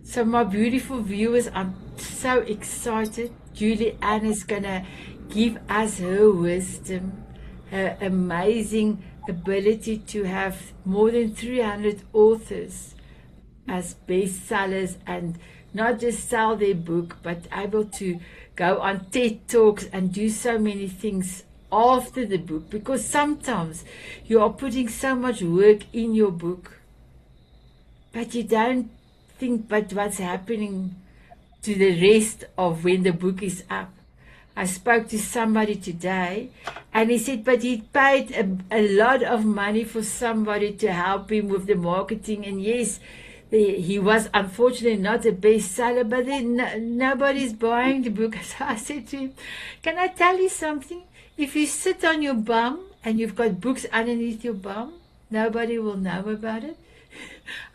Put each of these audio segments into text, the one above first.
So, my beautiful viewers, I'm so excited. Julie Ann is going to give us her wisdom, her amazing ability to have more than 300 authors as bestsellers and not just sell their book, but able to go on TED Talks and do so many things after the book, because sometimes you are putting so much work in your book, but you don't think but what's happening to the rest of when the book is up. I spoke to somebody today and he said, but he paid a lot of money for somebody to help him with the marketing. And yes, he was unfortunately not a bestseller, but then nobody's buying the book. So I said to him, can I tell you something? If you sit on your bum and you've got books underneath your bum, nobody will know about it.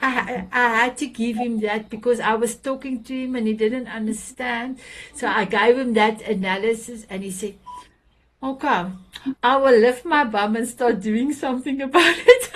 I had to give him that because I was talking to him and he didn't understand. So I gave him that analysis and he said, okay, I will lift my bum and start doing something about it.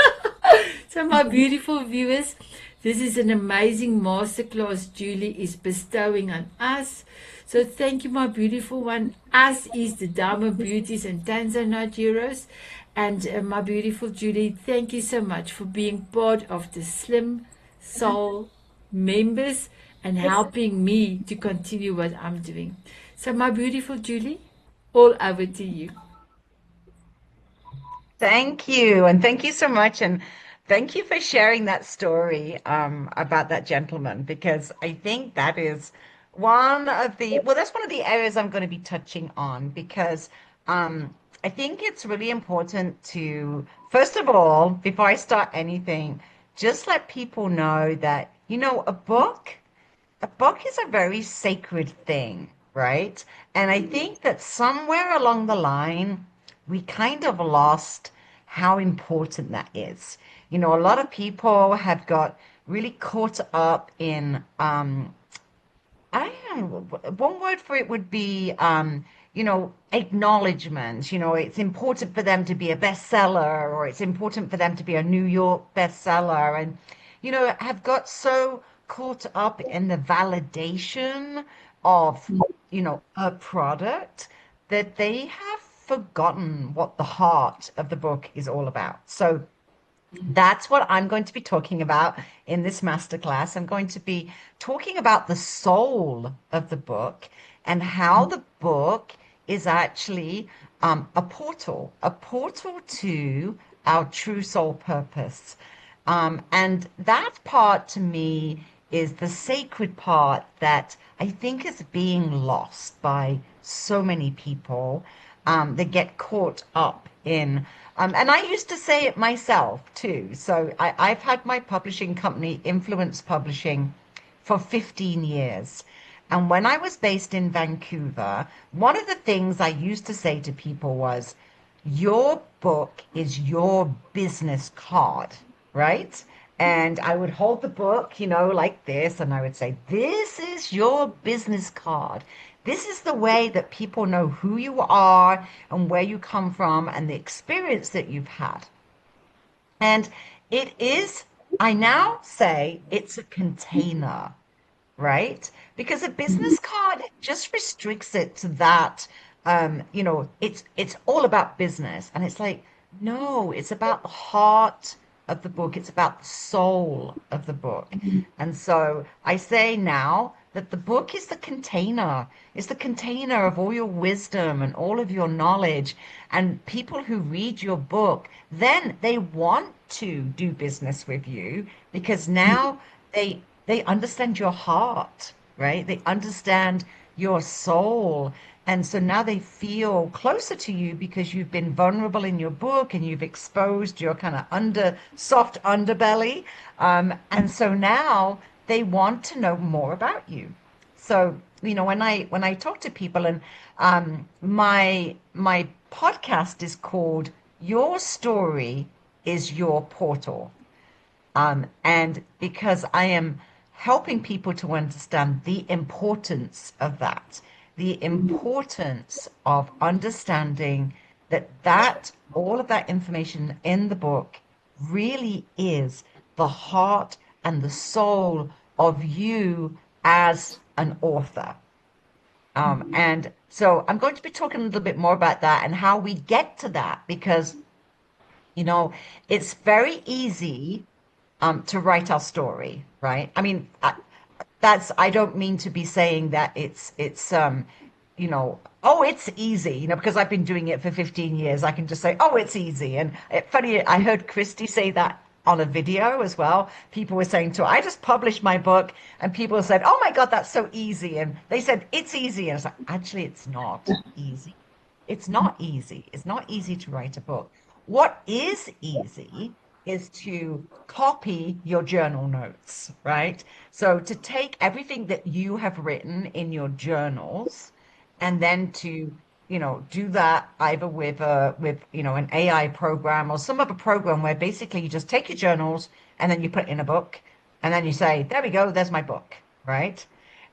So, my beautiful viewers, this is an amazing masterclass Julie is bestowing on us. So, thank you, my beautiful one. Us is the Dharma Beauties and Tanzanite Heroes. And my beautiful Julie, thank you so much for being part of the Slim Soul members and helping me to continue what I'm doing. So, my beautiful Julie, all over to you. Thank you. And thank you so much. And thank you for sharing that story about that gentleman, because I think that is that's one of the areas I'm going to be touching on because I think it's really important to, first of all, before I start anything, just let people know that, a book is a very sacred thing, right? And I think that somewhere along the line, we kind of lost how important that is. A lot of people have got really caught up in, I don't know, one word for it would be, acknowledgement. It's important for them to be a bestseller, or it's important for them to be a New York bestseller. And, have got so caught up in the validation of, a product that they have forgotten what the heart of the book is all about. So that's what I'm going to be talking about in this masterclass. I'm going to be talking about the soul of the book and how the book is actually a portal to our true soul purpose. And that part to me is the sacred part that I think is being lost by so many people. They get caught up in, and I used to say it myself too. So I've had my publishing company, Influence Publishing, for 15 years. And when I was based in Vancouver, one of the things I used to say to people was, your book is your business card, right? And I would hold the book, like this, and I would say, this is your business card. This is the way that people know who you are and where you come from and the experience that you've had. And it is, I now say it's a container, right? Because a business card just restricts it to that. It's all about business, and it's like, no, it's about the heart of the book. It's about the soul of the book. And so I say now that the book is the container. It's the container of all your wisdom and all of your knowledge. And people who read your book, then they want to do business with you because now they understand your heart, right? They understand your soul. And so now they feel closer to you because you've been vulnerable in your book and you've exposed your kind of soft underbelly. And so now they want to know more about you. So, when I talk to people, and my podcast is called Your Story is Your Portal. And because I am helping people to understand the importance of that, the importance of understanding that all of that information in the book really is the heart and the soul of you as an author. And so I'm going to be talking a little bit more about that and how we get to that because, you know, it's very easy to write our story, right? I mean, I don't mean to be saying that oh, it's easy, because I've been doing it for 15 years. I can just say, oh, it's easy. And funny, I heard Christy say that on a video as well. People were saying to her, I just published my book, and people said, oh my God, that's so easy. And they said, it's easy. And I was like, actually, it's not easy. It's not easy. It's not easy to write a book. What is easy is to copy your journal notes, right? So to take everything that you have written in your journals and then to, do that either with an AI program or some other program where basically you just take your journals and then you put it in a book and then you say, there we go, there's my book, right?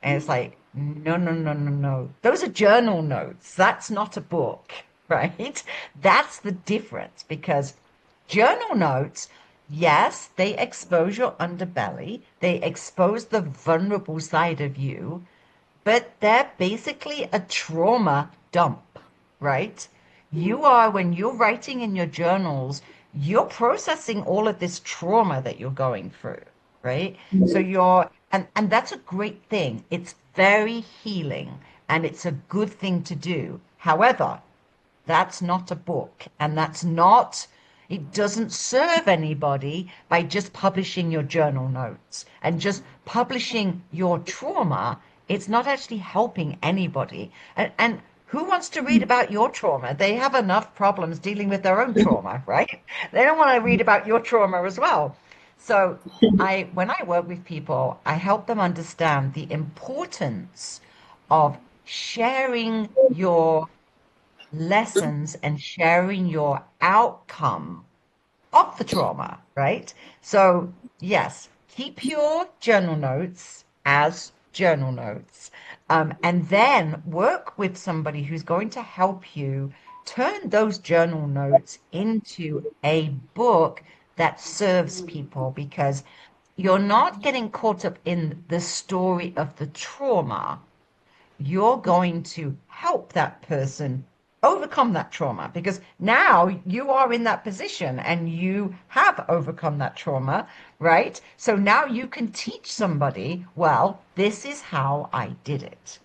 And it's like, no, no, no, no, no. Those are journal notes. That's not a book, right? That's the difference because journal notes, yes, they expose your underbelly, they expose the vulnerable side of you, but they're basically a trauma dump, right? When you're writing in your journals, you're processing all of this trauma that you're going through, right? So and that's a great thing. It's very healing and it's a good thing to do. However, that's not a book, and it doesn't serve anybody by just publishing your journal notes and just publishing your trauma. It's not actually helping anybody. And who wants to read about your trauma? They have enough problems dealing with their own trauma, right? They don't want to read about your trauma as well. So when I work with people, I help them understand the importance of sharing your lessons and sharing your outcome of the trauma, right? So, yes, keep your journal notes as journal notes, and then work with somebody who's going to help you turn those journal notes into a book that serves people because you're not getting caught up in the story of the trauma. You're going to help that person overcome that trauma because now you are in that position and you have overcome that trauma, right? So now you can teach somebody, well, this is how I did it.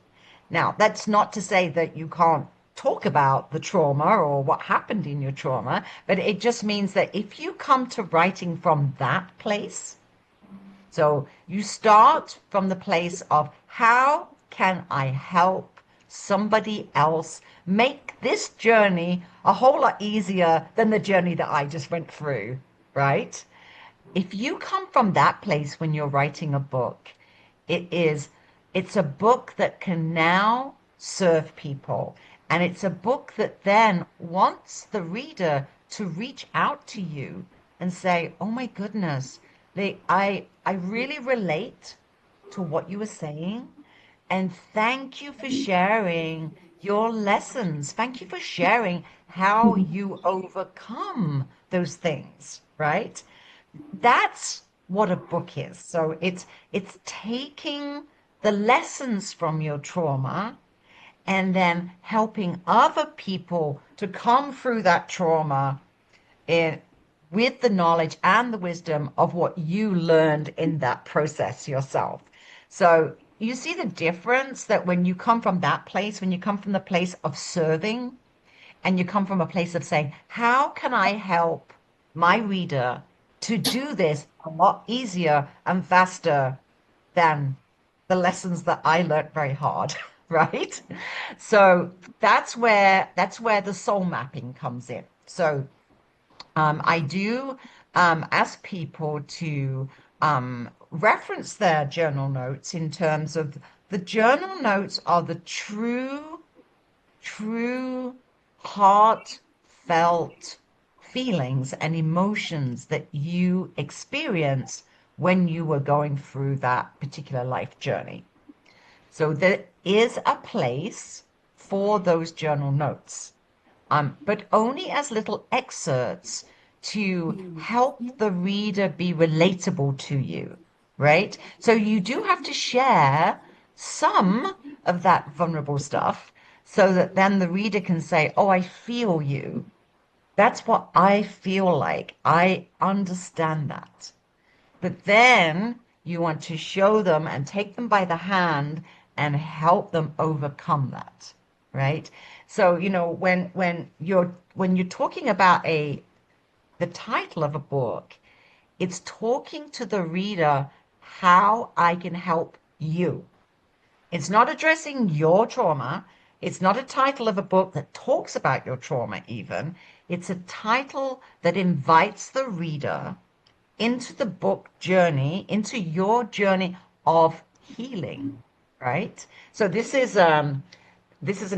Now, that's not to say that you can't talk about the trauma or what happened in your trauma, but it just means that if you come to writing from that place, so you start from the place of how can I help somebody else make this journey a whole lot easier than the journey that I just went through, right? If you come from that place when you're writing a book, it is it's a book that can now serve people. And it's a book that then wants the reader to reach out to you and say, oh my goodness, I really relate to what you were saying. And thank you for sharing your lessons. Thank you for sharing how you overcome those things, right? That's what a book is. So it's taking the lessons from your trauma and then helping other people to come through that trauma in, with the knowledge and the wisdom of what you learned in that process yourself. So you see the difference that when you come from that place, when you come from the place of serving, and you come from a place of saying, how can I help my reader to do this a lot easier and faster than the lessons that I learned very hard, right? So that's where the soul mapping comes in. So I do ask people to reference their journal notes in terms of the journal notes are the true heartfelt feelings and emotions that you experienced when you were going through that particular life journey. So there is a place for those journal notes, but only as little excerpts to help the reader be relatable to you. right? So you do have to share some of that vulnerable stuff so that then the reader can say, "Oh, I feel you. That's what I feel like. I understand that." But then you want to show them and take them by the hand and help them overcome that, right? So, when you're talking about a the title of a book, it's talking to the reader how I can help you. It's not addressing your trauma. It's not a title of a book that talks about your trauma, even. It's a title that invites the reader into the book journey, into your journey of healing, right? So this is an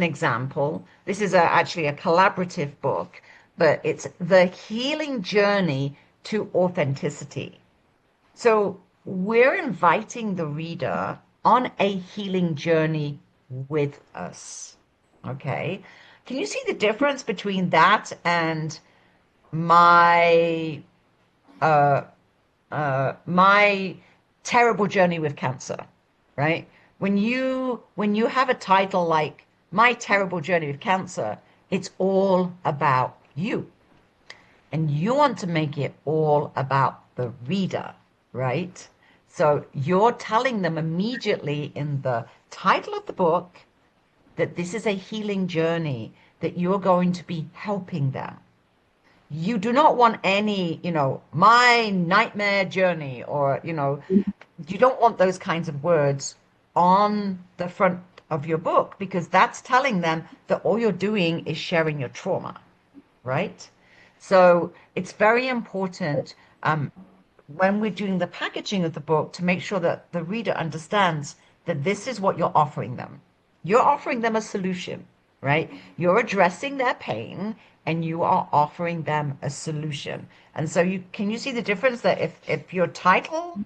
example. This is actually a collaborative book, but it's the healing journey to authenticity. So we're inviting the reader on a healing journey with us. Okay. Can you see the difference between that and my uh, my terrible journey with cancer, right? When you have a title like My Terrible Journey with Cancer, it's all about you. And you want to make it all about the reader, right? So you're telling them immediately in the title of the book that this is a healing journey, that you're going to be helping them. You do not want any, my nightmare journey, or, you don't want those kinds of words on the front of your book, because that's telling them that all you're doing is sharing your trauma, right? So it's very important, when we're doing the packaging of the book, to make sure that the reader understands that this is what you're offering them. You're offering them a solution, right? You're addressing their pain and you are offering them a solution. And so you see the difference, that if your title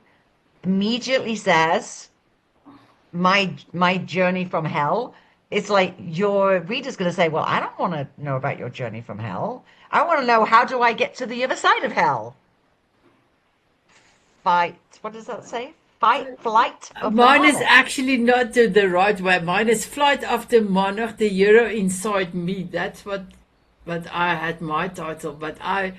immediately says my journey from hell, it's like your reader's going to say, well, I don't want to know about your journey from hell. I want to know, how do I get to the other side of hell? Fight, what does that say? Fight, flight of the Mine is monarch. actually not the right way. Mine is Flight of the Monarch, the hero inside me. That's what I had my title. But I,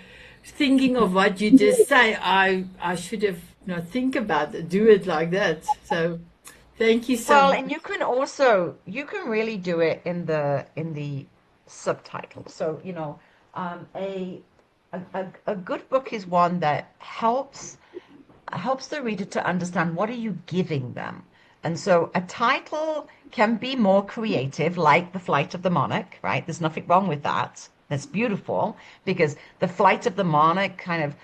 thinking of what you just say, I should have think about it, do it like that. So thank you so Well, much. and you can really do it in the subtitle. So, a good book is one that helps the reader to understand, what are you giving them. And so a title can be more creative, like The Flight of the Monarch, right? There's nothing wrong with that. That's beautiful, because the flight of the monarch kind of,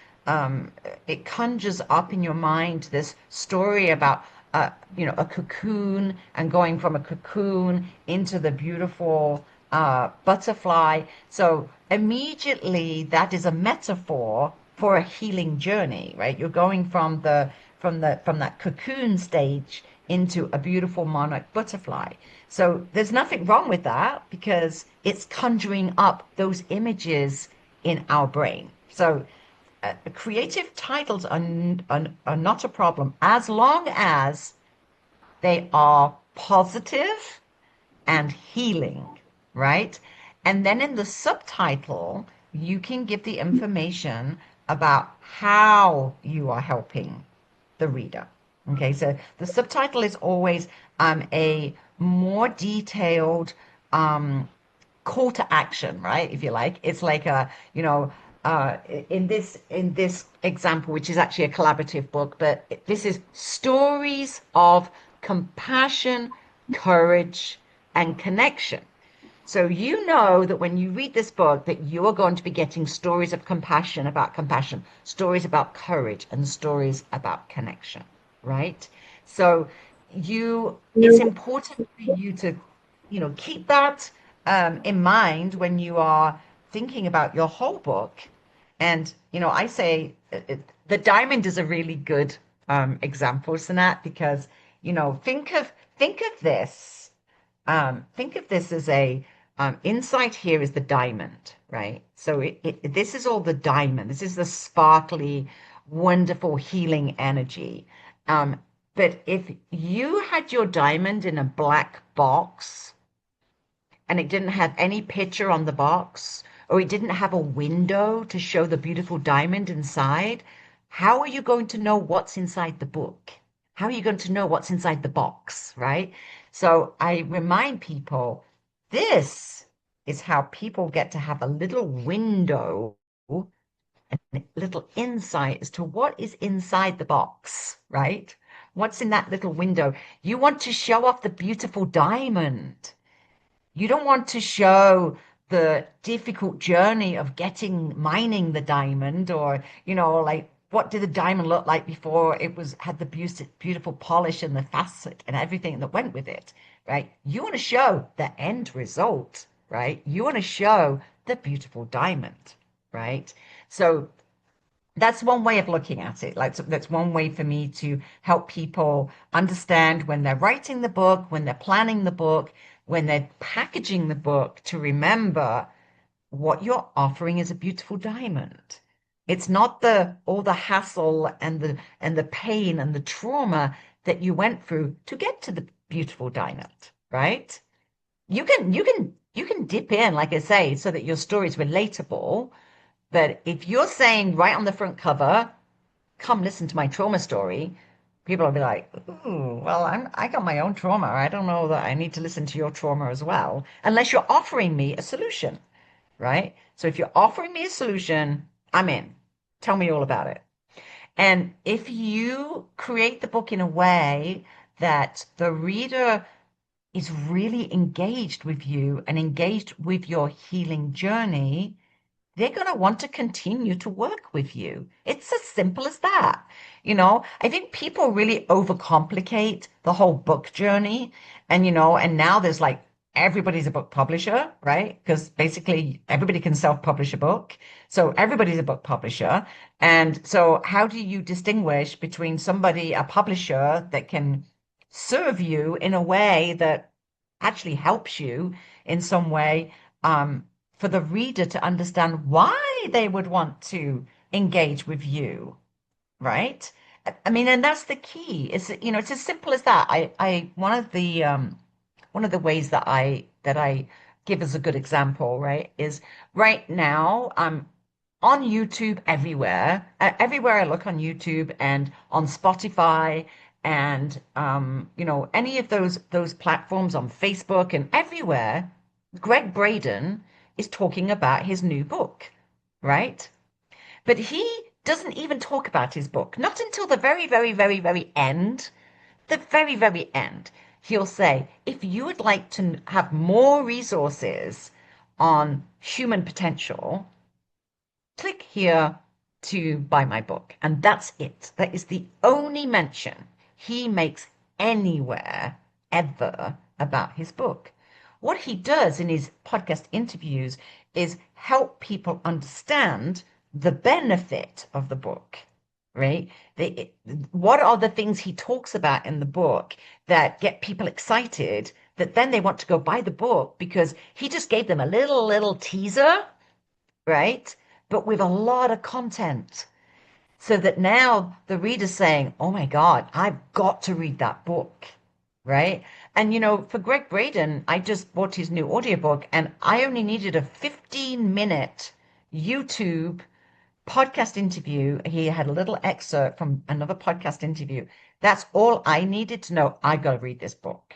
it conjures up in your mind this story about, a cocoon, and going from a cocoon into the beautiful butterfly. So immediately that is a metaphor for a healing journey, right? You're going from that cocoon stage into a beautiful monarch butterfly. So there's nothing wrong with that, because it's conjuring up those images in our brain. So creative titles are not a problem, as long as they are positive and healing, right? And then in the subtitle, you can give the information about how you are helping the reader. Okay, so the subtitle is always a more detailed call to action, right? If you like, it's like uh, in this example, which is actually a collaborative book, but this is stories of compassion, courage, and connection. So you know that when you read this book, that you are going to be getting stories of compassion, stories about courage, and stories about connection, right? So it's important for you to, keep that in mind when you are thinking about your whole book. And, I say the diamond is a really good example, Sanat, because, think of this. Think of this as a inside here is the diamond, right? So this is all the diamond. This is the sparkly, wonderful healing energy. Um, but if you had your diamond in a black box and it didn't have any picture on the box, or it didn't have a window to show the beautiful diamond inside, how are you going to know what's inside the book? How are you going to know what's inside the box, right? So I remind people, this is how people get to have a little window, a little insight as to what is inside the box, right? What's in that little window? You want to show off the beautiful diamond. You don't want to show the difficult journey of mining the diamond, or, like, what did the diamond look like before it had the beautiful polish and the facet and everything that went with it, right? You want to show the end result, right? You want to show the beautiful diamond, right? So that's one way of looking at it. Like, so that's one way for me to help people understand when they're writing the book, when they're planning the book, when they're packaging the book, to remember what you're offering is a beautiful diamond. It's not all the hassle and the pain and the trauma that you went through to get to the beautiful diamond, right? You can dip in, like I say, so that your story is relatable. But if you're saying right on the front cover, come listen to my trauma story, people will be like, ooh, well, I got my own trauma. I don't know that I need to listen to your trauma as well, unless you're offering me a solution, right? So if you're offering me a solution, I'm in. Tell me all about it. And if you create the book in a way that the reader is really engaged with you and engaged with your healing journey, they're going to want to continue to work with you. It's as simple as that. I think people really overcomplicate the whole book journey. And now there's like everybody's a book publisher, right? Because basically everybody can self-publish a book. So everybody's a book publisher. And so how do you distinguish between somebody, a publisher that can serve you in a way that actually helps you in some way, for the reader to understand why they would want to engage with you, right? I mean, and that's the key. It's as simple as that. One of the ways that I give as a good example, right, is right now I'm on YouTube everywhere. Everywhere I look on YouTube and on Spotify and any of those platforms, on Facebook and everywhere, Greg Braden is talking about his new book, right? But he doesn't even talk about his book, not until the very, very, very, very end. The very, very end. He'll say, if you would like to have more resources on human potential, click here to buy my book. And that's it. That is the only mention he makes anywhere ever about his book. What he does in his podcast interviews is help people understand the benefit of the book, right? What are the things he talks about in the book that get people excited, that then they want to go buy the book because he just gave them a little teaser, right? But with a lot of content. So that now the reader's saying, oh my God, I've got to read that book, right? And for Greg Braden, I just bought his new audiobook and I only needed a 15-minute YouTube podcast interview. He had a little excerpt from another podcast interview. That's all I needed to know. I got to read this book,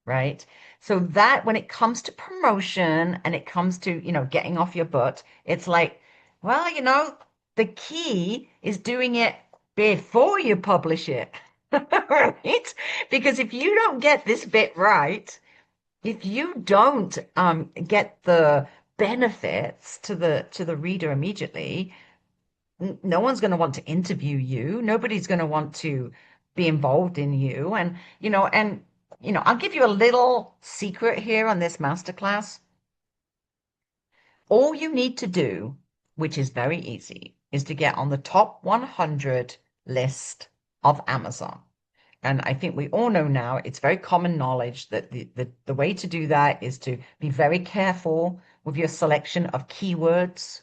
right? So that when it comes to promotion and it comes to, getting off your butt, it's like, well, the key is doing it before you publish it, right? Because if you don't get this bit right, if you don't get the benefits to the reader immediately, no one's going to want to interview you. Nobody's going to want to be involved in you. And I'll give you a little secret here on this masterclass. All you need to do, which is very easy, is to get on the top 100 list of Amazon. And I think we all know now, it's very common knowledge that the way to do that is to be very careful with your selection of keywords,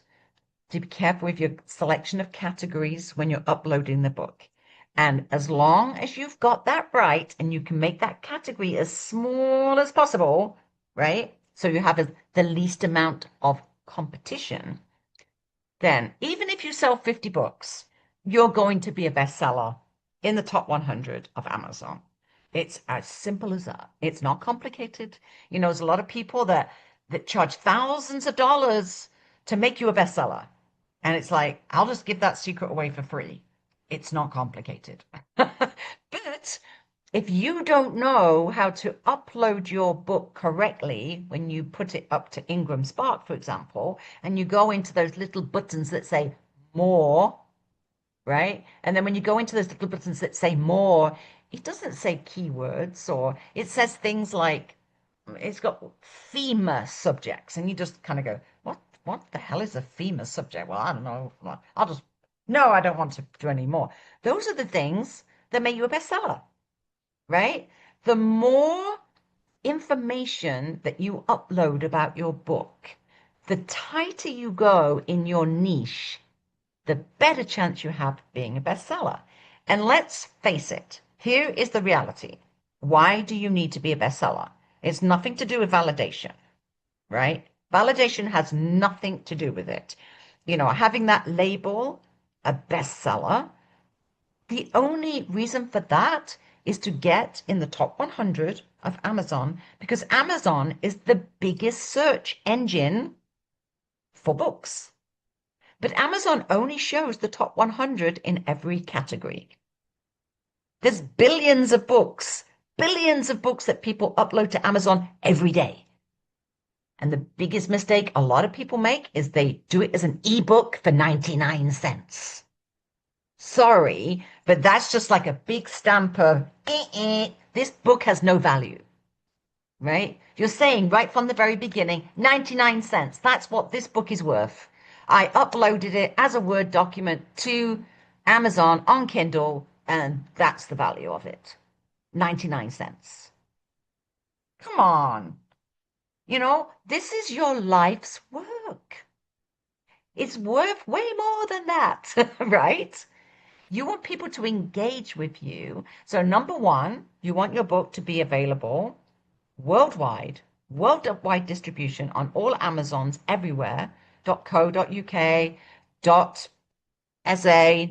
to be careful with your selection of categories when you're uploading the book. And as long as you've got that right and you can make that category as small as possible, right? So you have the least amount of competition, then even if you sell 50 books, you're going to be a bestseller in the top 100 of Amazon. It's as simple as that. It's not complicated. There's a lot of people that charge thousands of dollars to make you a bestseller. And it's like, I'll just give that secret away for free. It's not complicated. But if you don't know how to upload your book correctly when you put it up to Ingram Spark, for example, and you go into those little buttons that say more, right? And then when you go into those little buttons that say more, it doesn't say keywords, or it says things like it's got famous subjects, and you just kind of go, what the hell is a famous subject? Well, I don't know. No, I don't want to do any more. Those are the things that make you a bestseller, right? The more information that you upload about your book, the tighter you go in your niche, the better chance you have of being a bestseller. And let's face it, here is the reality. Why do you need to be a bestseller? It's nothing to do with validation, right? Validation has nothing to do with it. Having that label, a bestseller, the only reason for that is to get in the top 100 of Amazon because Amazon is the biggest search engine for books. But Amazon only shows the top 100 in every category. There's billions of books that people upload to Amazon every day. And the biggest mistake a lot of people make is they do it as an ebook for 99 cents. Sorry, but that's just like a big stamp of, this book has no value, right? You're saying right from the very beginning, 99 cents, that's what this book is worth. I uploaded it as a Word document to Amazon on Kindle, and that's the value of it. 99 cents. Come on. This is your life's work. It's worth way more than that, right? You want people to engage with you. So number one, you want your book to be available worldwide distribution on all Amazons everywhere, .co.uk, .sa,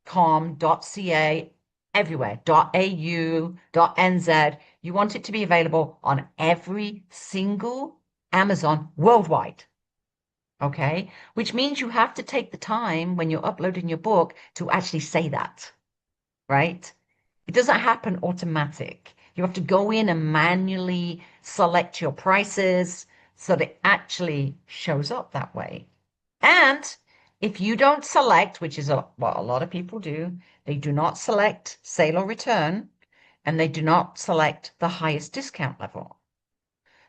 .com, .ca, everywhere, .au, .nz. You want it to be available on every single Amazon worldwide. Okay, which means you have to take the time when you're uploading your book to actually say that, right? It doesn't happen automatic. You have to go in and manually select your prices so that it actually shows up that way. And if you don't select, which is what a lot of people do, they do not select sale or return, and they do not select the highest discount level.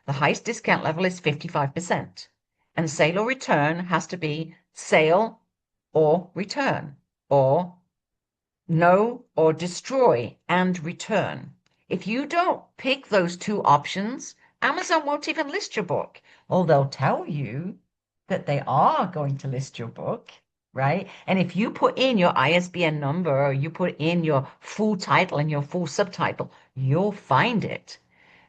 The highest discount level is 55%. And sale or return has to be sale or return, or no or destroy and return. If you don't pick those two options, Amazon won't even list your book, or they'll tell you that they are going to list your book, right? And if you put in your ISBN number or you put in your full title and your full subtitle, you'll find it.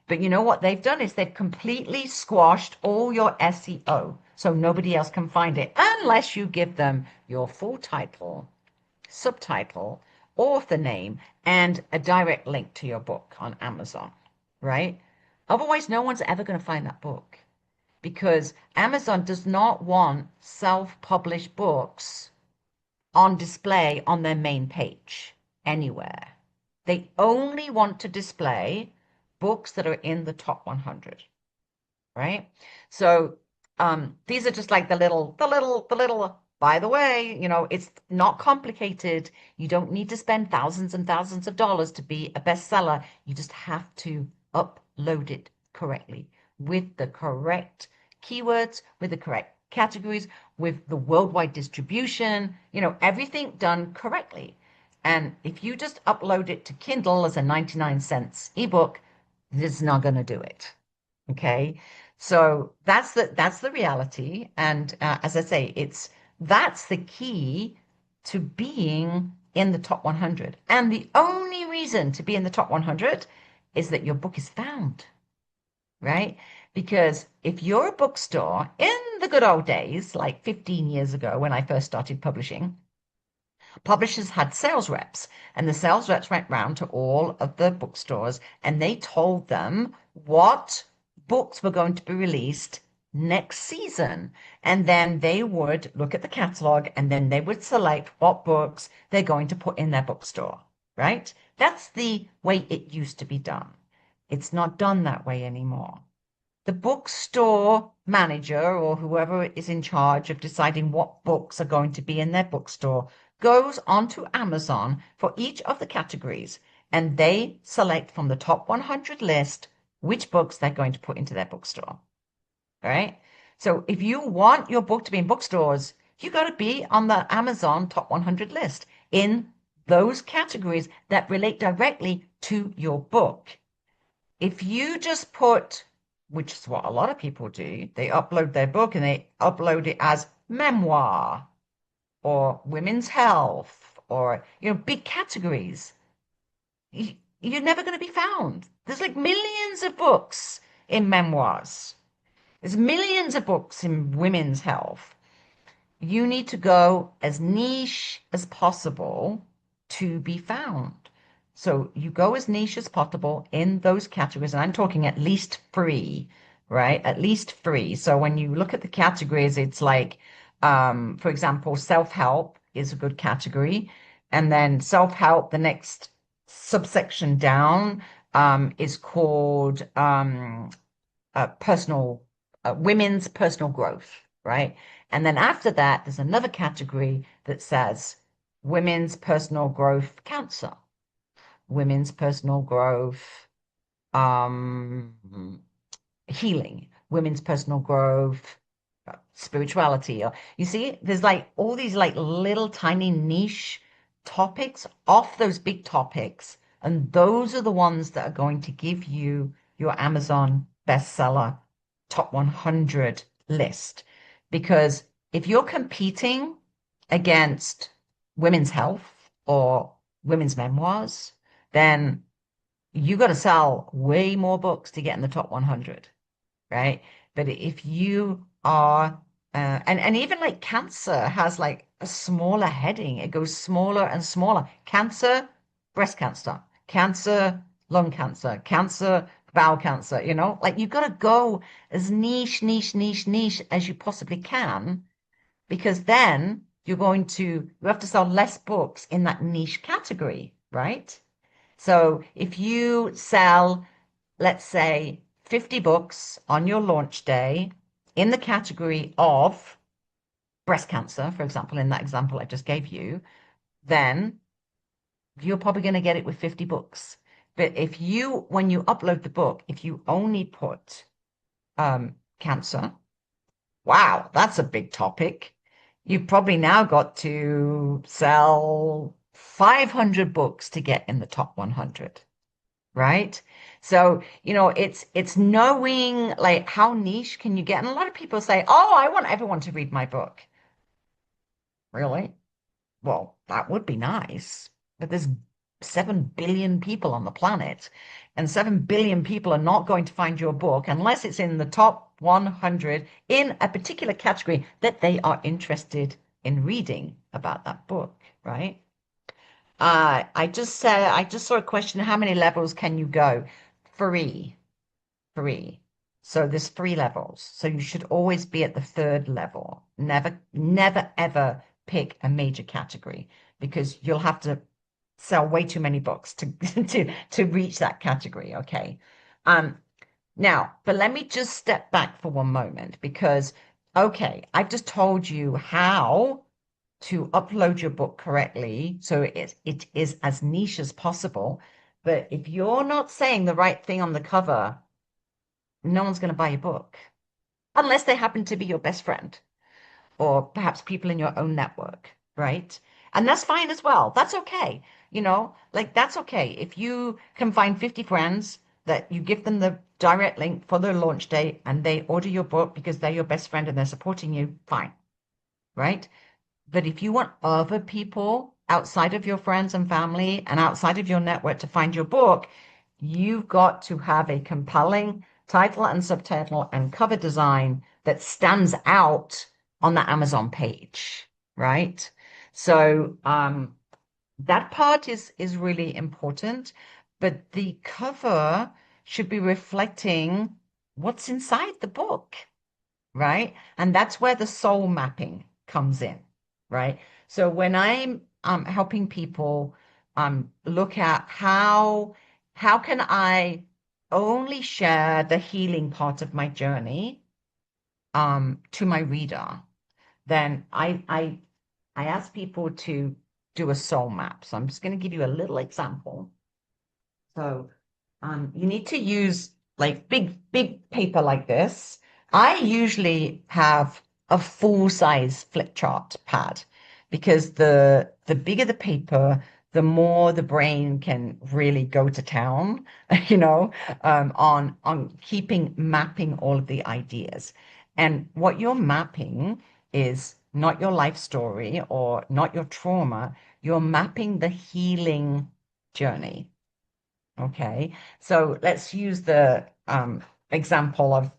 But you know what they've done is they've completely squashed all your SEO, so nobody else can find it unless you give them your full title, subtitle, author name, and a direct link to your book on Amazon, right? Otherwise, no one's ever going to find that book because Amazon does not want self-published books on display on their main page anywhere. They only want to display books that are in the top 100, right? So these are just like the little, by the way, it's not complicated. You don't need to spend thousands and thousands of dollars to be a bestseller. You just have to upload it correctly with the correct keywords, with the correct categories, with the worldwide distribution, everything done correctly. And if you just upload it to Kindle as a 99 cents ebook, this is not going to do it. Okay. So that's the reality. And as I say, that's the key to being in the top 100. And the only reason to be in the top 100 is that your book is found, right? Because if you're a bookstore in the good old days, like 15 years ago when I first started publishing, publishers had sales reps, and the sales reps went round to all of the bookstores and they told them what books were going to be released next season. And then they would look at the catalog and then they would select what books they're going to put in their bookstore, right? That's the way it used to be done. It's not done that way anymore. The bookstore manager or whoever is in charge of deciding what books are going to be in their bookstore goes onto Amazon for each of the categories and they select from the top 100 list which books they're going to put into their bookstore. All right. So if you want your book to be in bookstores, you got to be on the Amazon top 100 list in those categories that relate directly to your book. If you just put, which is what a lot of people do, they upload their book and they upload it as memoir or women's health or, big categories, you're never going to be found. There's like millions of books in memoirs. There's millions of books in women's health. You need to go as niche as possible to be found. So you go as niche as possible in those categories, and I'm talking at least three, right? At least three. So when you look at the categories, it's like, for example, self-help is a good category. And then self-help, the next subsection down, is called personal women's personal growth, right? And then after that, there's another category that says women's personal growth cancer, women's personal growth healing, women's personal growth spirituality. Or you see, there's like all these like little tiny niche topics off those big topics, and those are the ones that are going to give you your Amazon bestseller top 100 list. Because if you're competing against women's health or women's memoirs, then you got to sell way more books to get in the top 100, right? But if you are, and even like cancer has like a smaller heading, it goes smaller and smaller. Cancer, breast cancer, cancer, lung cancer, cancer, bowel cancer, like you've got to go as niche as you possibly can, because then you have to sell less books in that niche category, right? So if you sell, let's say, 50 books on your launch day in the category of breast cancer, for example, in that example I just gave you, then you're probably going to get it with 50 books. But when you upload the book, if you only put cancer, wow, that's a big topic. You've probably now got to sell 500 books to get in the top 100, right? So, it's knowing like how niche can you get? And a lot of people say, "Oh, I want everyone to read my book." Really? Well, that would be nice, but there's 7 billion people on the planet, and 7 billion people are not going to find your book unless it's in the top 100 in a particular category that they are interested in reading about that book, right? I just saw a question, how many levels can you go? Three, three. So there's 3 levels. So you should always be at the 3rd level. Never, ever pick a major category because you'll have to sell way too many books to to reach that category. Okay. Now, but let me just step back for one moment because, okay, I've just told you how to upload your book correctly so it is as niche as possible. But if you're not saying the right thing on the cover, no one's going to buy your book unless they happen to be your best friend or perhaps people in your own network, right? And that's fine as well. That's okay. Like that's okay. If you can find 50 friends that you give them the direct link for their launch day and they order your book because they're your best friend and they're supporting you, fine, right? But if you want other people outside of your friends and family and outside of your network to find your book, you've got to have a compelling title and subtitle and cover design that stands out on the Amazon page, right? So that part is really important, but the cover should be reflecting what's inside the book, right? And that's where the soul mapping comes in, right? So when I'm helping people look at how can I only share the healing part of my journey to my reader, then I ask people to do a soul map. So I'm just going to give you a little example. So you need to use like big paper like this. I usually have a full-size flip chart pad because the bigger the paper, the more the brain can really go to town, on keeping mapping all of the ideas. And what you're mapping is not your life story or not your trauma. You're mapping the healing journey. Okay, so let's use the example of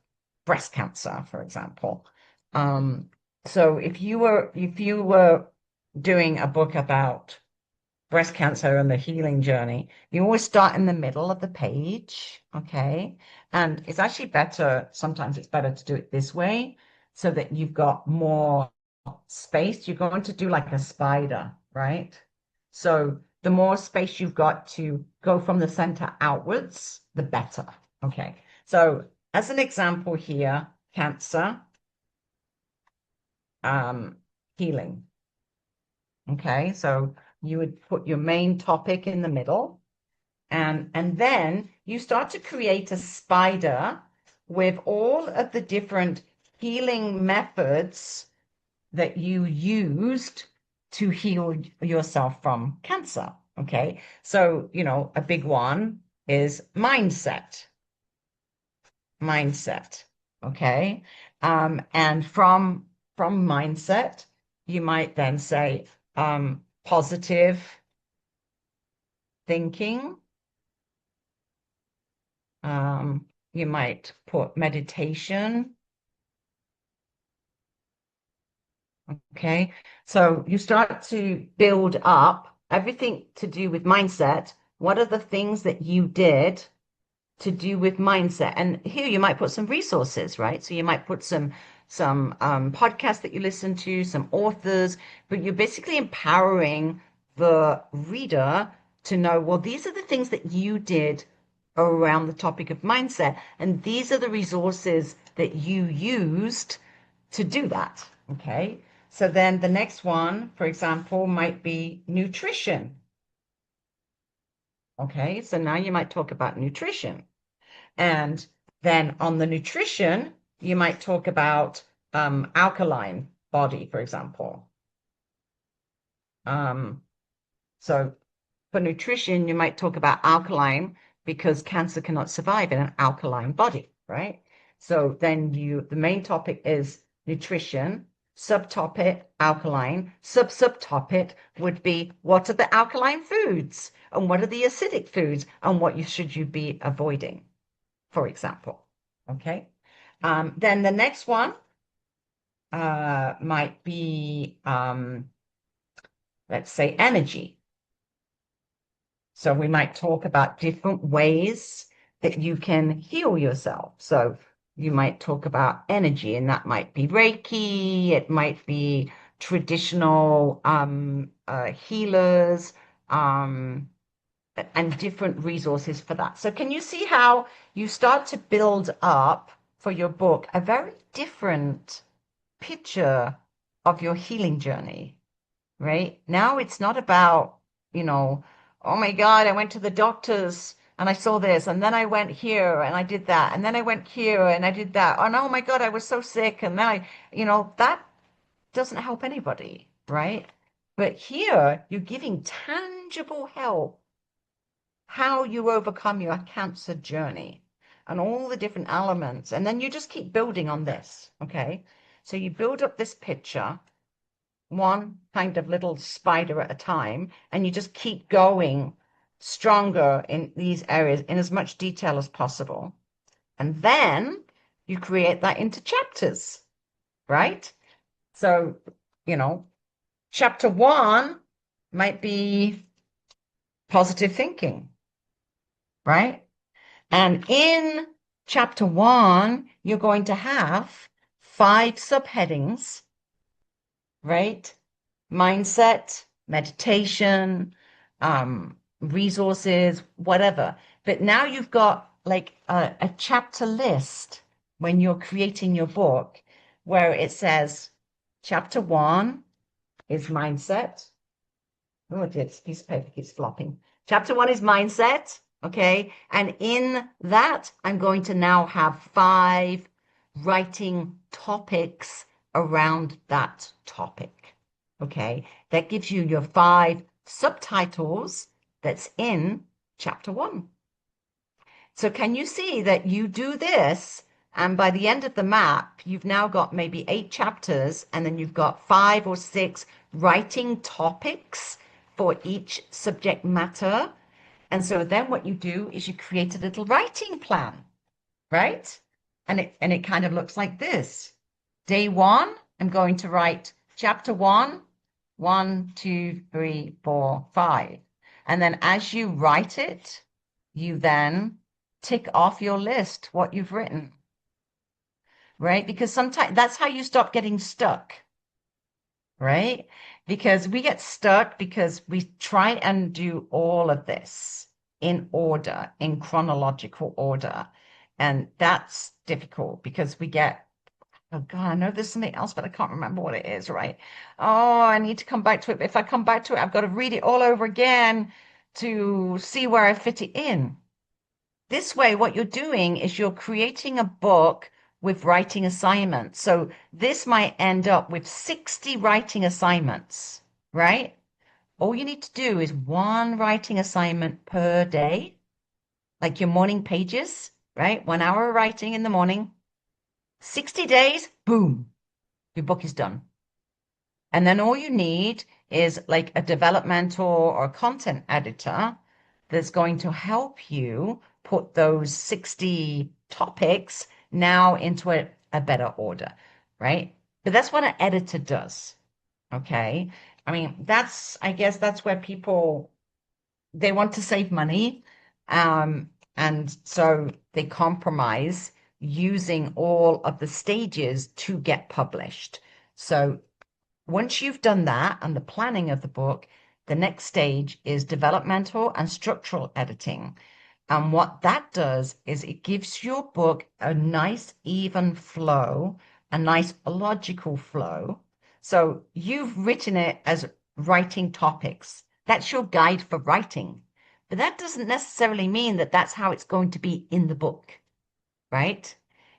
breast cancer, for example. So if you were doing a book about breast cancer and the healing journey, you always start in the middle of the page, okay? And it's actually better, sometimes it's better to do it this way so that you've got more space. You're going to do like a spider, right? So the more space you've got to go from the center outwards, the better. Okay. So as an example here, cancer, um, healing. Okay. So you would put your main topic in the middle, and then you start to create a spider with all of the different healing methods that you used to heal yourself from cancer. Okay. So, a big one is mindset. Okay. And from mindset, you might then say positive thinking. You might put meditation. Okay, so you start to build up everything to do with mindset. What are the things that you did to do with mindset? And here you might put some resources, right? So you might put some podcasts that you listen to, some authors, but you're basically empowering the reader to know, well, these are the things that you did around the topic of mindset, and these are the resources that you used to do that. Okay. So then the next one, for example, might be nutrition. Okay. So now you might talk about nutrition. And then on the nutrition, you might talk about alkaline body, for example. So for nutrition, you might talk about alkaline because cancer cannot survive in an alkaline body, right? So then the main topic is nutrition, subtopic alkaline, subtopic would be what are the alkaline foods and what are the acidic foods and what should you be avoiding, for example. Okay. Then the next one might be, let's say, energy. So we might talk about different ways that you can heal yourself. So you might talk about energy, and that might be Reiki, it might be traditional healers, and different resources for that. So can you see how you start to build up for your book a very different picture of your healing journey? Right? Now it's not about, oh my God, I went to the doctors and I saw this, and then I went here and I did that, and then I went here and I did that. And oh my God, I was so sick. And then that doesn't help anybody, right? But here you're giving tangible help how you overcome your cancer journey and all the different elements. And then you just keep building on this. Okay. So you build up this picture. one kind of little spider at a time, and you just keep going stronger in these areas in as much detail as possible. And then you create that into chapters, right? So, you know, chapter one might be positive thinking, right? And in chapter one, you're going to have 5 subheadings, right? Mindset, meditation, resources, whatever. But now you've got like a chapter list when you're creating your book where it says chapter one is mindset. Oh, this piece of paper keeps flopping. Chapter one is mindset. Okay. And in that, I'm going to now have 5 writing topics around that topic. Okay. That gives you your 5 subtitles that's in chapter one. So can you see that you do this, and by the end of the map, you've now got maybe 8 chapters, and then you've got 5 or 6 writing topics for each subject matter. And so then what you do is you create a little writing plan, right? And it kind of looks like this. Day one, I'm going to write chapter one, 1, 2, 3, 4, 5. And then as you write it, you then tick off your list what you've written, right? Because sometimes that's how you stop getting stuck, right? Because we get stuck because we try and do all of this in order, in chronological order. And that's difficult because we get, oh God, I know there's something else, but I can't remember what it is, right? Oh, I need to come back to it. But if I come back to it, I've got to read it all over again to see where I fit it in. This way, what you're doing is you're creating a book with writing assignments. So this might end up with 60 writing assignments, right? All you need to do is one writing assignment per day, like your morning pages, right? 1 hour of writing in the morning, 60 days, boom, your book is done. And then all you need is like a developmental or content editor that's going to help you put those 60 topics now into a better order, right? But that's what an editor does. Okay. I mean, I guess that's where people, they want to save money. And so they compromise using all of the stages to get published. So once you've done that and the planning of the book, the next stage is developmental and structural editing. And what that does is it gives your book a nice, even flow, a nice logical flow. So you've written it as writing topics. That's your guide for writing. But that doesn't necessarily mean that that's how it's going to be in the book, right?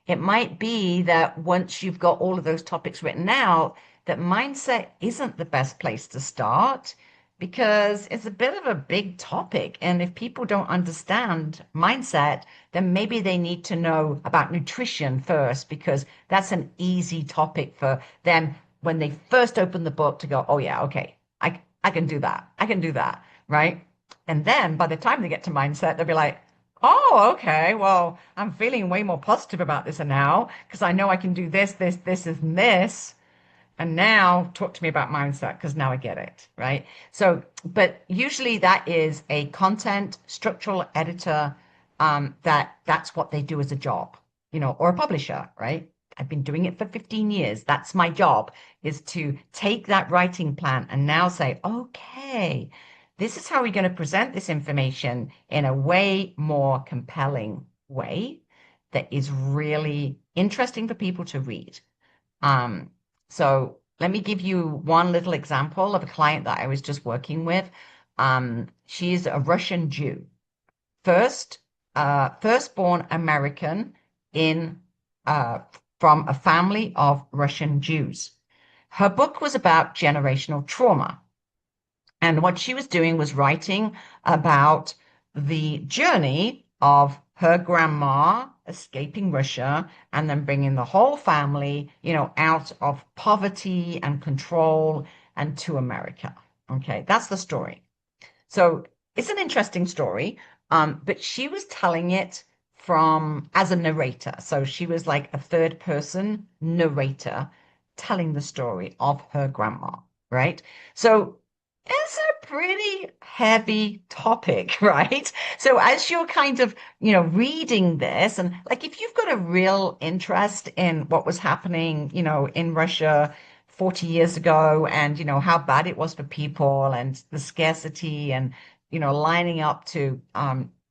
It might be that once you've got all of those topics written out, that mindset isn't the best place to start because it's a bit of a big topic. And if people don't understand mindset, then maybe they need to know about nutrition first because that's an easy topic for them when they first open the book to go, oh, yeah, okay, I can do that. I can do that, right? And then by the time they get to mindset, they'll be like, oh, okay. Well, I'm feeling way more positive about this now because I know I can do this, this, this, and this. And now talk to me about mindset because now I get it, right? So, but usually that is a content structural editor, that's what they do as a job, or a publisher, right? I've been doing it for 15 years. That's my job, is to take that writing plan and now say, okay, this is how we're going to present this information in a way more compelling way that is really interesting for people to read. So let me give you one little example of a client that I was just working with. She's a Russian Jew, firstborn American in from a family of Russian Jews. Her book was about generational trauma. And what she was doing was writing about the journey of her grandma escaping Russia and then bringing the whole family, out of poverty and control and to America. Okay, that's the story. So it's an interesting story, but she was telling it from as a narrator. So she was like a third person narrator telling the story of her grandma, right? So it's a pretty heavy topic, right? So as you're kind of, reading this, and like if you've got a real interest in what was happening, in Russia 40 years ago and, how bad it was for people and the scarcity and, lining up to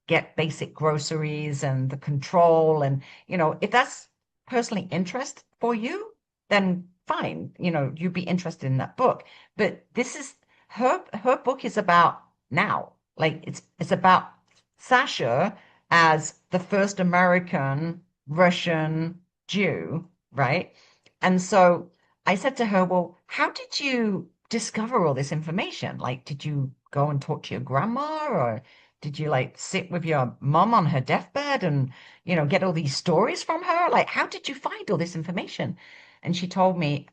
get basic groceries and the control. And, if that's personally interest for you, then fine, you'd be interested in that book. But this is her book is about now. Like it's about Sasha as the first American Russian Jew, right? And so I said to her, well, how did you discover all this information? Like, did you go and talk to your grandma, or did you like sit with your mom on her deathbed and, get all these stories from her? Like, how did you find all this information? And she told me,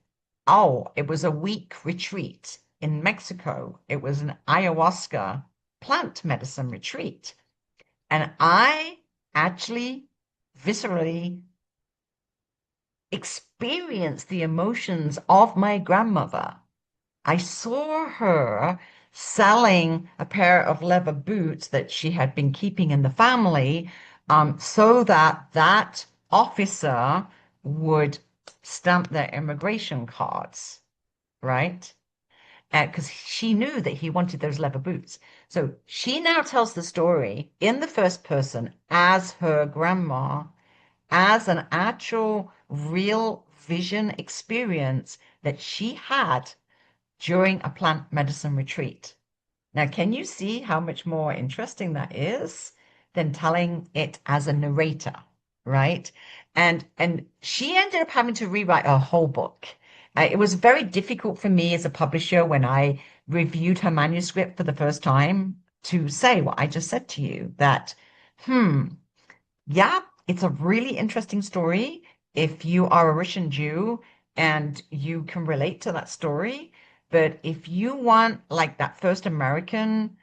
oh, it was a week retreat in Mexico. It was an ayahuasca plant medicine retreat. And I actually viscerally experienced the emotions of my grandmother. I saw her selling a pair of leather boots that she had been keeping in the family, so that that officer would stamp their immigration cards, right? Because she knew that he wanted those leather boots. So she now tells the story in the first person as her grandma, as an actual real vision experience that she had during a plant medicine retreat. Now, can you see how much more interesting that is than telling it as a narrator, right? And she ended up having to rewrite a whole book. It was very difficult for me as a publisher when I reviewed her manuscript for the first time to say what I just said to you, that, hmm, yeah, it's a really interesting story if you are a Russian Jew and you can relate to that story. But if you want like that first American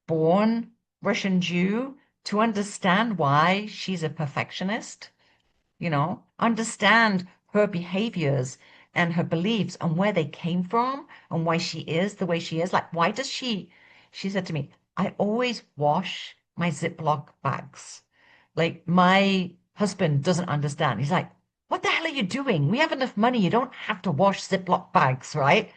born Russian Jew to understand why she's a perfectionist, understand her behaviors and her beliefs and where they came from and why she is the way she is. Like, why does she said to me, I always wash my Ziploc bags. Like, my husband doesn't understand. He's like, what the hell are you doing? We have enough money. You don't have to wash Ziploc bags, right?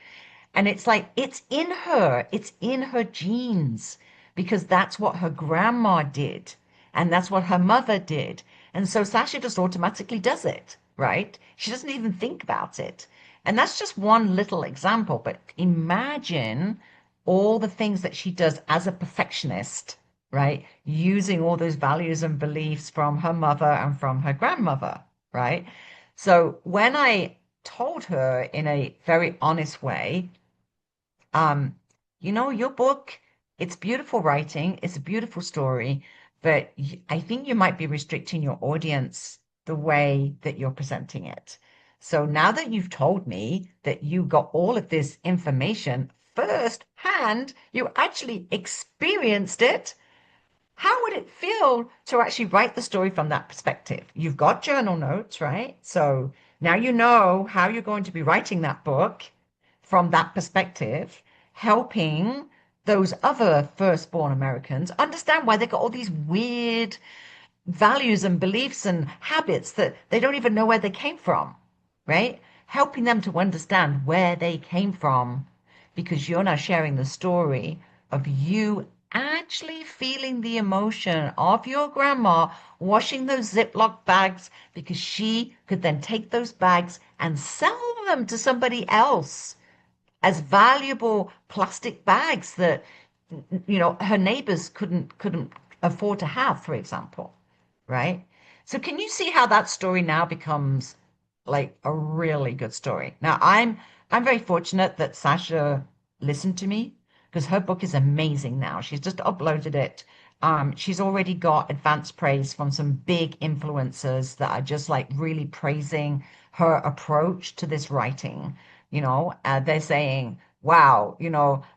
And it's like, it's in her genes because that's what her grandma did. And that's what her mother did. And so Sasha just automatically does it, right? She doesn't even think about it. And that's just one little example. But imagine all the things that she does as a perfectionist, right? Using all those values and beliefs from her mother and from her grandmother, right? So when I told her in a very honest way, um, your book, it's beautiful writing, it's a beautiful story, but I think you might be restricting your audience the way that you're presenting it. So now that you've told me that you got all of this information firsthand, you actually experienced it, how would it feel to actually write the story from that perspective? You've got journal notes, right? So now you know how you're going to be writing that book from that perspective, helping those other firstborn Americans understand why they got all these weird values and beliefs and habits that they don't even know where they came from, right? Helping them to understand where they came from because you're now sharing the story of you actually feeling the emotion of your grandma washing those Ziploc bags because she could then take those bags and sell them to somebody else as valuable plastic bags that her neighbors couldn't afford to have, for example, right? So can you see how that story now becomes like a really good story? Now I'm very fortunate that Sasha listened to me because her book is amazing now. She's just uploaded it. She's already got advanced praise from some big influencers that are just like really praising her approach to this writing. They're saying wow,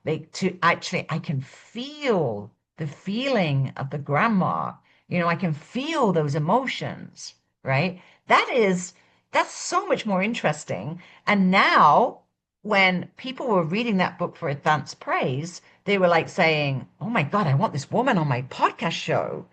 like to actually, I can feel the feeling of the grandma. I can feel those emotions, right? That is, that's so much more interesting. And now, when people were reading that book for advanced praise, they were like saying, "Oh my God, I want this woman on my podcast show.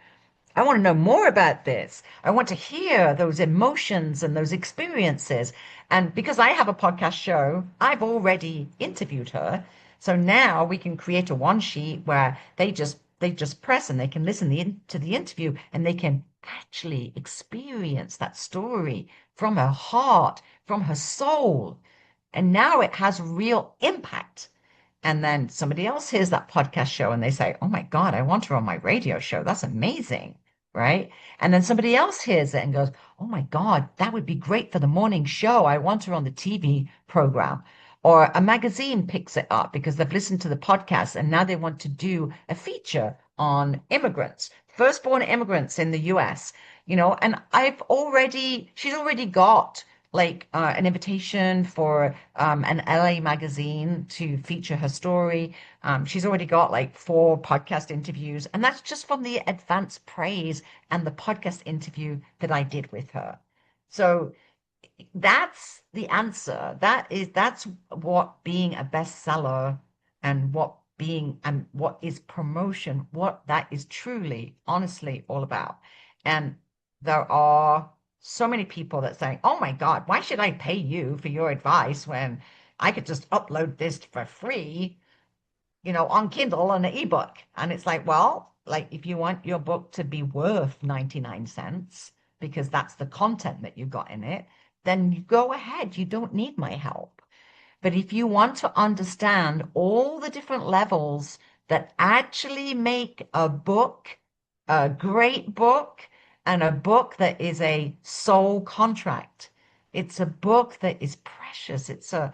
I want to know more about this. I want to hear those emotions and those experiences." And because I have a podcast show, I've already interviewed her. So now we can create a one sheet where they just press and they can listen to the interview and they can actually experience that story from her heart, from her soul. And now it has real impact. And then somebody else hears that podcast show and they say, "Oh my God, I want her on my radio show. That's amazing." Right. And then somebody else hears it and goes, "Oh my God, that would be great for the morning show. I want her on the TV program." Or a magazine picks it up because they've listened to the podcast and now they want to do a feature on immigrants, firstborn immigrants in the US, and she's already got like an invitation for an LA magazine to feature her story. She's already got like 4 podcast interviews, and that's just from the advanced praise and the podcast interview that I did with her. So that's the answer. That's what being a bestseller and what is promotion, what that is truly, honestly all about. And there are so many people that say, "Oh my God, why should I pay you for your advice when I could just upload this for free, on Kindle and an ebook?" And it's like, well, like if you want your book to be worth 99 cents because that's the content that you got in it, then you go ahead. You don't need my help. But if you want to understand all the different levels that actually make a book a great book and a book that is a soul contract, it's a book that is precious. It's a,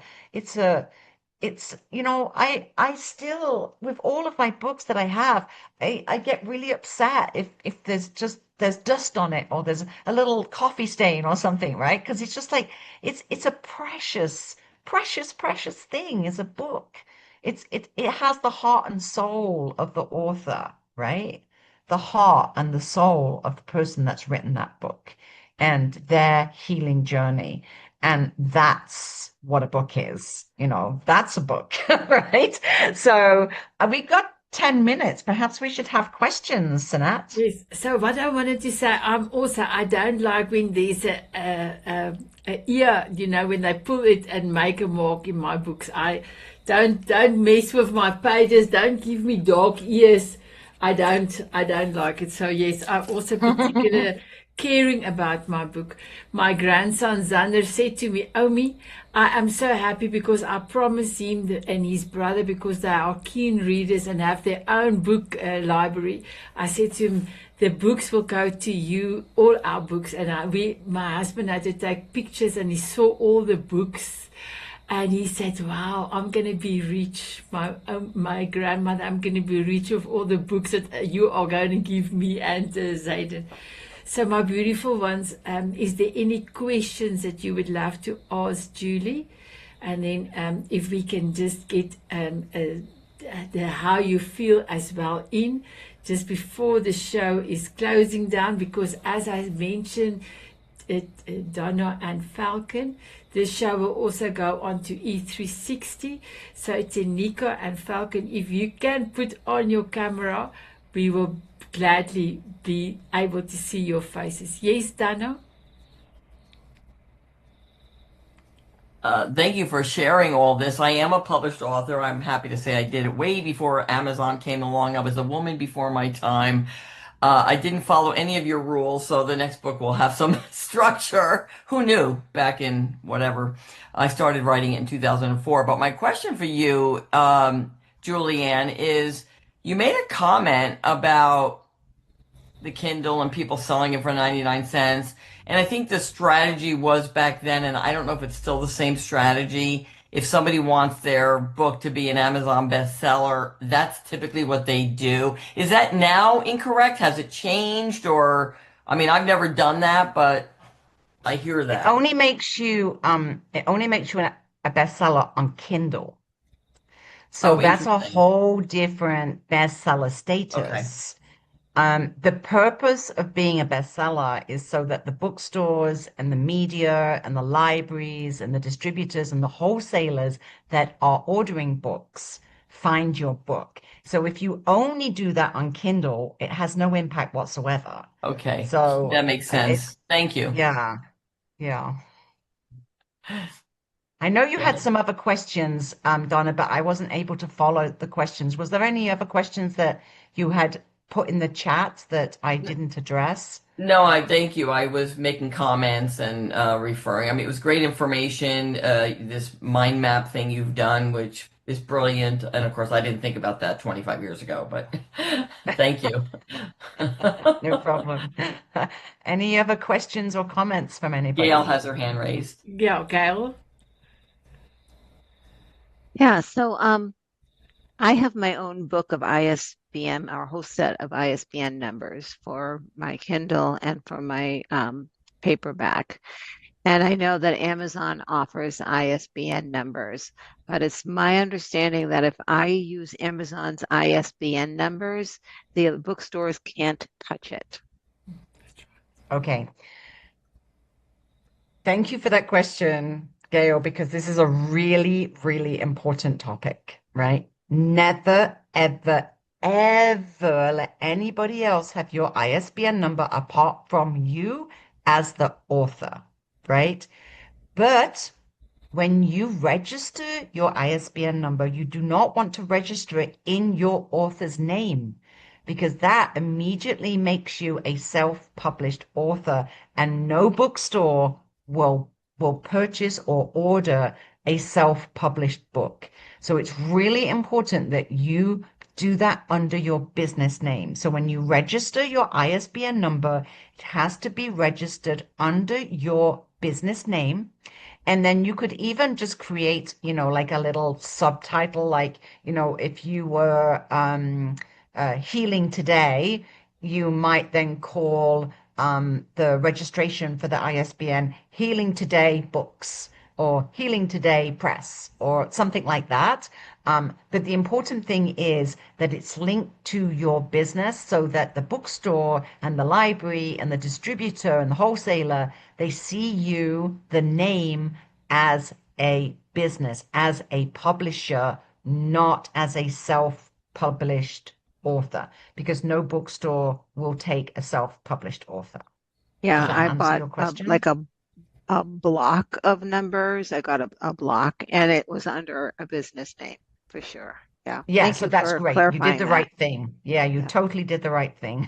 I still, with all of my books that I have, I get really upset if there's dust on it or there's a little coffee stain or something, right? Because it's just like it's a precious, precious, precious thing is a book. It has the heart and soul of the author, right? The heart and the soul of the person that's written that book and their healing journey. And that's what a book is. That's a book, right? So we've got 10 minutes. Perhaps we should have questions, Sanat. Yes. So what I wanted to say, I don't like when there's a ear, when they pull it and make a mark in my books. I don't mess with my pages. Don't give me dog ears. I don't like it. So yes, I'm also particular caring about my book. My grandson Xander said to me, "Omi, I am so happy because I promised him and his brother, because they are keen readers and have their own book library. I said to him, the books will go to you, all our books." And my husband had to take pictures and he saw all the books. And he said, "Wow, I'm going to be rich. My grandmother, I'm going to be rich with all the books that you are going to give me and Zayden." So, my beautiful ones, is there any questions that you would love to ask Julie? And then if we can just get the how you feel as well in just before the show is closing down, because as I mentioned, Donna and Falcon, this show will also go on to E360. So it's Nico and Falcon. If you can put on your camera, we will gladly be able to see your faces. Yes, Dana? Thank you for sharing all this. I am a published author. I'm happy to say I did it way before Amazon came along. I was a woman before my time. I didn't follow any of your rules, so the next book will have some structure. Who knew back in whatever? I started writing it in 2004. But my question for you, Julianne, is you made a comment about the Kindle and people selling it for 99 cents. And I think the strategy was back then, and I don't know if it's still the same strategy. If somebody wants their book to be an Amazon bestseller, that's typically what they do. Is that now incorrect? Has it changed? Or, I mean, I've never done that, but I hear that. It only makes you a bestseller on Kindle. So Oh, that's a interesting. whole different bestseller Okay. status. The purpose of being a bestseller is so that the bookstores and the media and the libraries and the distributors and the wholesalers that are ordering books find your book. So if you only do that on Kindle, it has no impact whatsoever. Okay. So That makes it's, sense. Thank you. yeah, yeah. I know you had Great. some other questions, Donna, but I wasn't able to follow the questions. Was there any other questions that you had put in the chat that I didn't address? No, I thank you. I was making comments and referring. I mean, it was great information. This mind map thing you've done, which is brilliant. And of course, I didn't think about that 25 years ago, but thank you. No problem. Any other questions or comments from Gail anybody? has her hand raised. Yeah, Gail. Yeah, so I have my own book of ISBN, our whole set of ISBN numbers for my Kindle and for my paperback. And I know that Amazon offers ISBN numbers, but it's my understanding that if I use Amazon's ISBN numbers, the bookstores can't touch it. Okay. Thank you for that question, Gail, because this is a really, really important topic, right? Never, ever, ever let anybody else have your ISBN number apart from you as the author, right? But when you register your ISBN number, you do not want to register it in your author's name because that immediately makes you a self-published author, and no bookstore will purchase or order a self-published book. So it's really important that you do that under your business name. So when you register your ISBN number, it has to be registered under your business name. And then you could even just create, like a little subtitle, like, if you were healing today, you might then call the registration for the ISBN Healing Today Books or Healing Today Press or something like that. But the important thing is that it's linked to your business so that the bookstore and the library and the distributor and the wholesaler, they see you, the name, as a business, as a publisher, not as a self-published author, because no bookstore will take a self-published author. Does Yeah, that I answer bought your question? like a block of numbers. I got a block and it was under a business name for sure. Yeah. Yeah, Thank so you that's for great. You did clarifying the that. right thing. Yeah, you Yeah. totally did the right thing.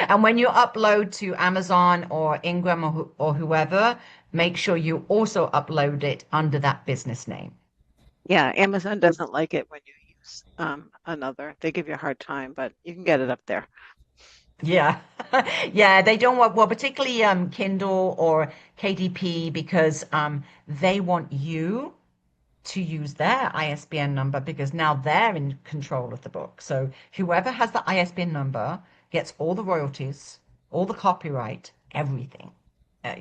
And when you upload to Amazon or Ingram or whoever, make sure you also upload it under that business name. Yeah. Amazon doesn't like it when you use another. They give you a hard time, but you can get it up there. Yeah. Yeah, they don't want, well, particularly Kindle or KDP because they want you to use their ISBN number because now they're in control of the book. So whoever has the ISBN number gets all the royalties, all the copyright, everything. They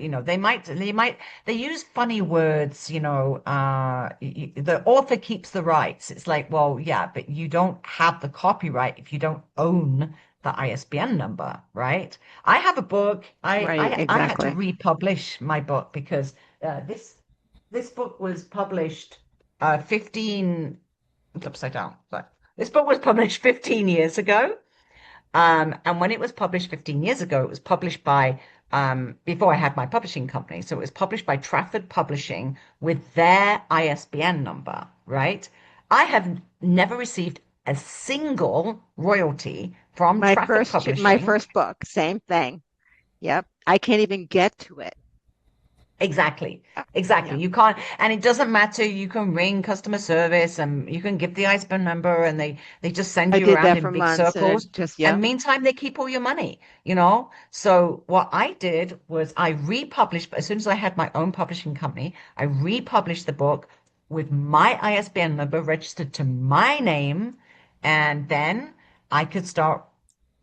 use funny words, the author keeps the rights. It's like, well, yeah, but you don't have the copyright if you don't own the ISBN number, right? I have a book. I Right. I had to Exactly. republish my book because this book was published 15 it's upside down. Sorry. This book was published 15 years ago. And when it was published 15 years ago, it was published by, before I had my publishing company. So it was published by Trafford Publishing with their ISBN number, right? I have never received a single royalty from Trafford My Publishing. first book, same thing. Yep. I can't even get to it. Exactly. Yeah. Exactly. Yeah. You can't, and it doesn't matter. You can ring customer service and you can give the ISBN number and they just send I you did around that in for big months and circles. it just, And yep. meantime, they keep all your money. So what I did was I republished, as soon as I had my own publishing company, I republished the book with my ISBN number registered to my name, and then I could start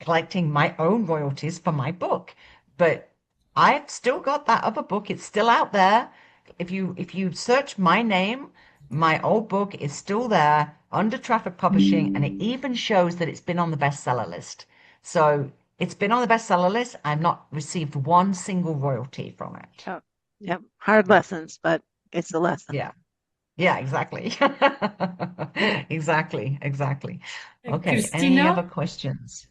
collecting my own royalties for my book. But I've still got that other book. It's still out there. If you search my name, my old book is still there under Traffic Publishing, and it even shows that it's been on the bestseller list. So it's been on the bestseller list. I've not received one single royalty from it. Oh, yep. Hard lessons, but it's a lesson. Yeah. Yeah, exactly. Exactly. Okay, any Christina? other questions?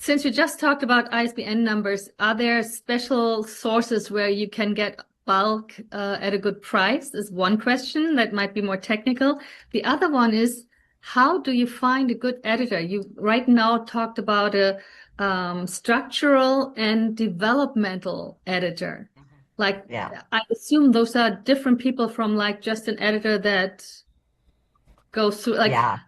Since we just talked about ISBN numbers, are there special sources where you can get bulk at a good price? Is one question that might be more technical. The other one is, how do you find a good editor? You right now talked about a structural and developmental editor. Like, Yeah. I assume those are different people from like just an editor that goes through like. Yeah.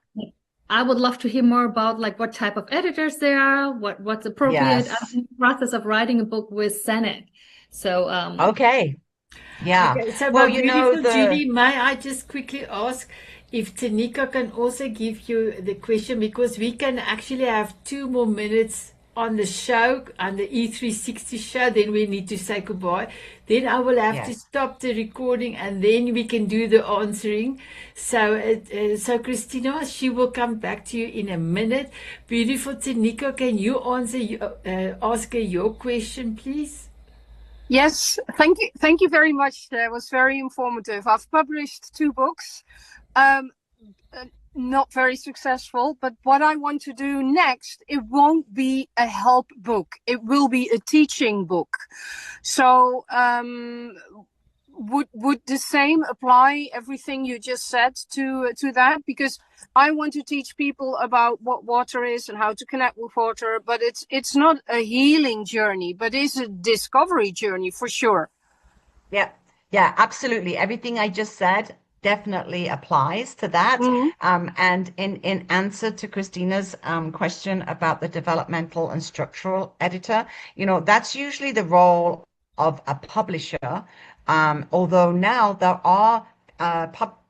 I would love to hear more about like what type of editors there are, what's appropriate. I'm Yes. in the process of writing a book with Senate. So Okay. Yeah. Okay, so Well, my you know, beautiful Julie, may I just quickly ask if Tanika can also give you the question, because we can actually have 2 more minutes on the show, on the E360 show, then we need to say goodbye. Then I will have to Yes. stop the recording and then we can do the answering. So Christina, she will come back to you in a minute. Beautiful Tanika, can you ask her your question, please? Yes, thank you very much. That was very informative. I've published 2 books, not very successful, but what I want to do next, it won't be a help book. It will be a teaching book. So would the same apply, everything you just said, to that? Because I want to teach people about what water is and how to connect with water, but it's not a healing journey, but it's a discovery journey for sure. Yeah. Yeah, absolutely. Everything I just said definitely applies to that. And in answer to Christina's question about the developmental and structural editor, you know, that's usually the role of a publisher. Although now there are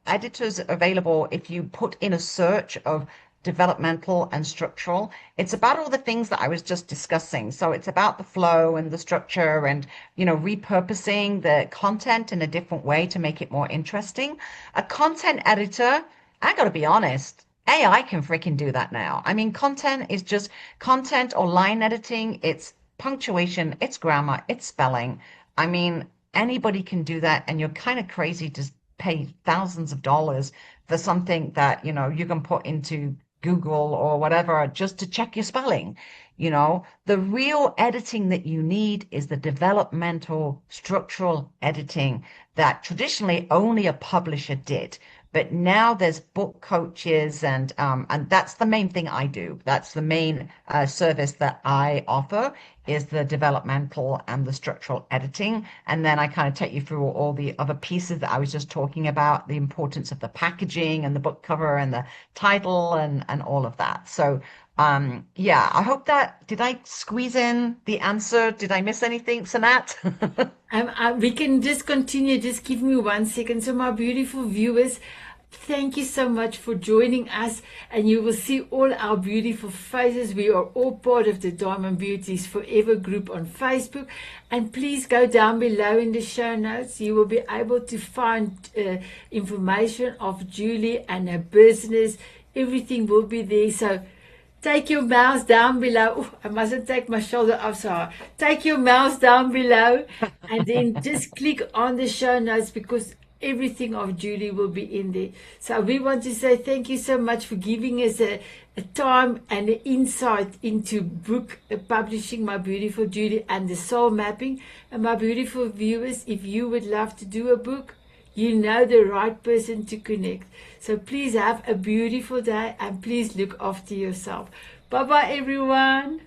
editors available if you put in a search of developmental and structural. It's about all the things that I was just discussing. So it's about the flow and the structure and, you know, repurposing the content in a different way to make it more interesting. A content editor, I gotta be honest, AI can freaking do that now. I mean, content is just content or line editing. It's punctuation, it's grammar, it's spelling. I mean, anybody can do that, and you're kind of crazy to pay thousands of dollars for something that, you know, you can put into Google or whatever just to check your spelling. You know, the real editing that you need is the developmental structural editing that traditionally only a publisher did. But now there's book coaches, and that's the main thing I do. That's the main service that I offer, is the developmental and the structural editing. And then I kind of take you through all the other pieces that I was just talking about, the importance of the packaging and the book cover and the title and all of that. So yeah, I hope that, did I squeeze in the answer? Did I miss anything, Sanat? We can just continue. Just give me 1 second. So, my beautiful viewers, thank you so much for joining us. And you will see all our beautiful faces. We are all part of the Diamond Beauties Forever group on Facebook. And please go down below in the show notes. You will be able to find information of Julie and her business. Everything will be there. So, take your mouse down below. Ooh, I mustn't take my shoulder off, so take your mouse down below and then just click on the show notes, because everything of Julie will be in there. So we want to say thank you so much for giving us a time and an insight into book publishing, my beautiful Julie, and the soul mapping. And my beautiful viewers, if you would love to do a book, you know the right person to connect. So please have a beautiful day and please look after yourself. Bye-bye, everyone.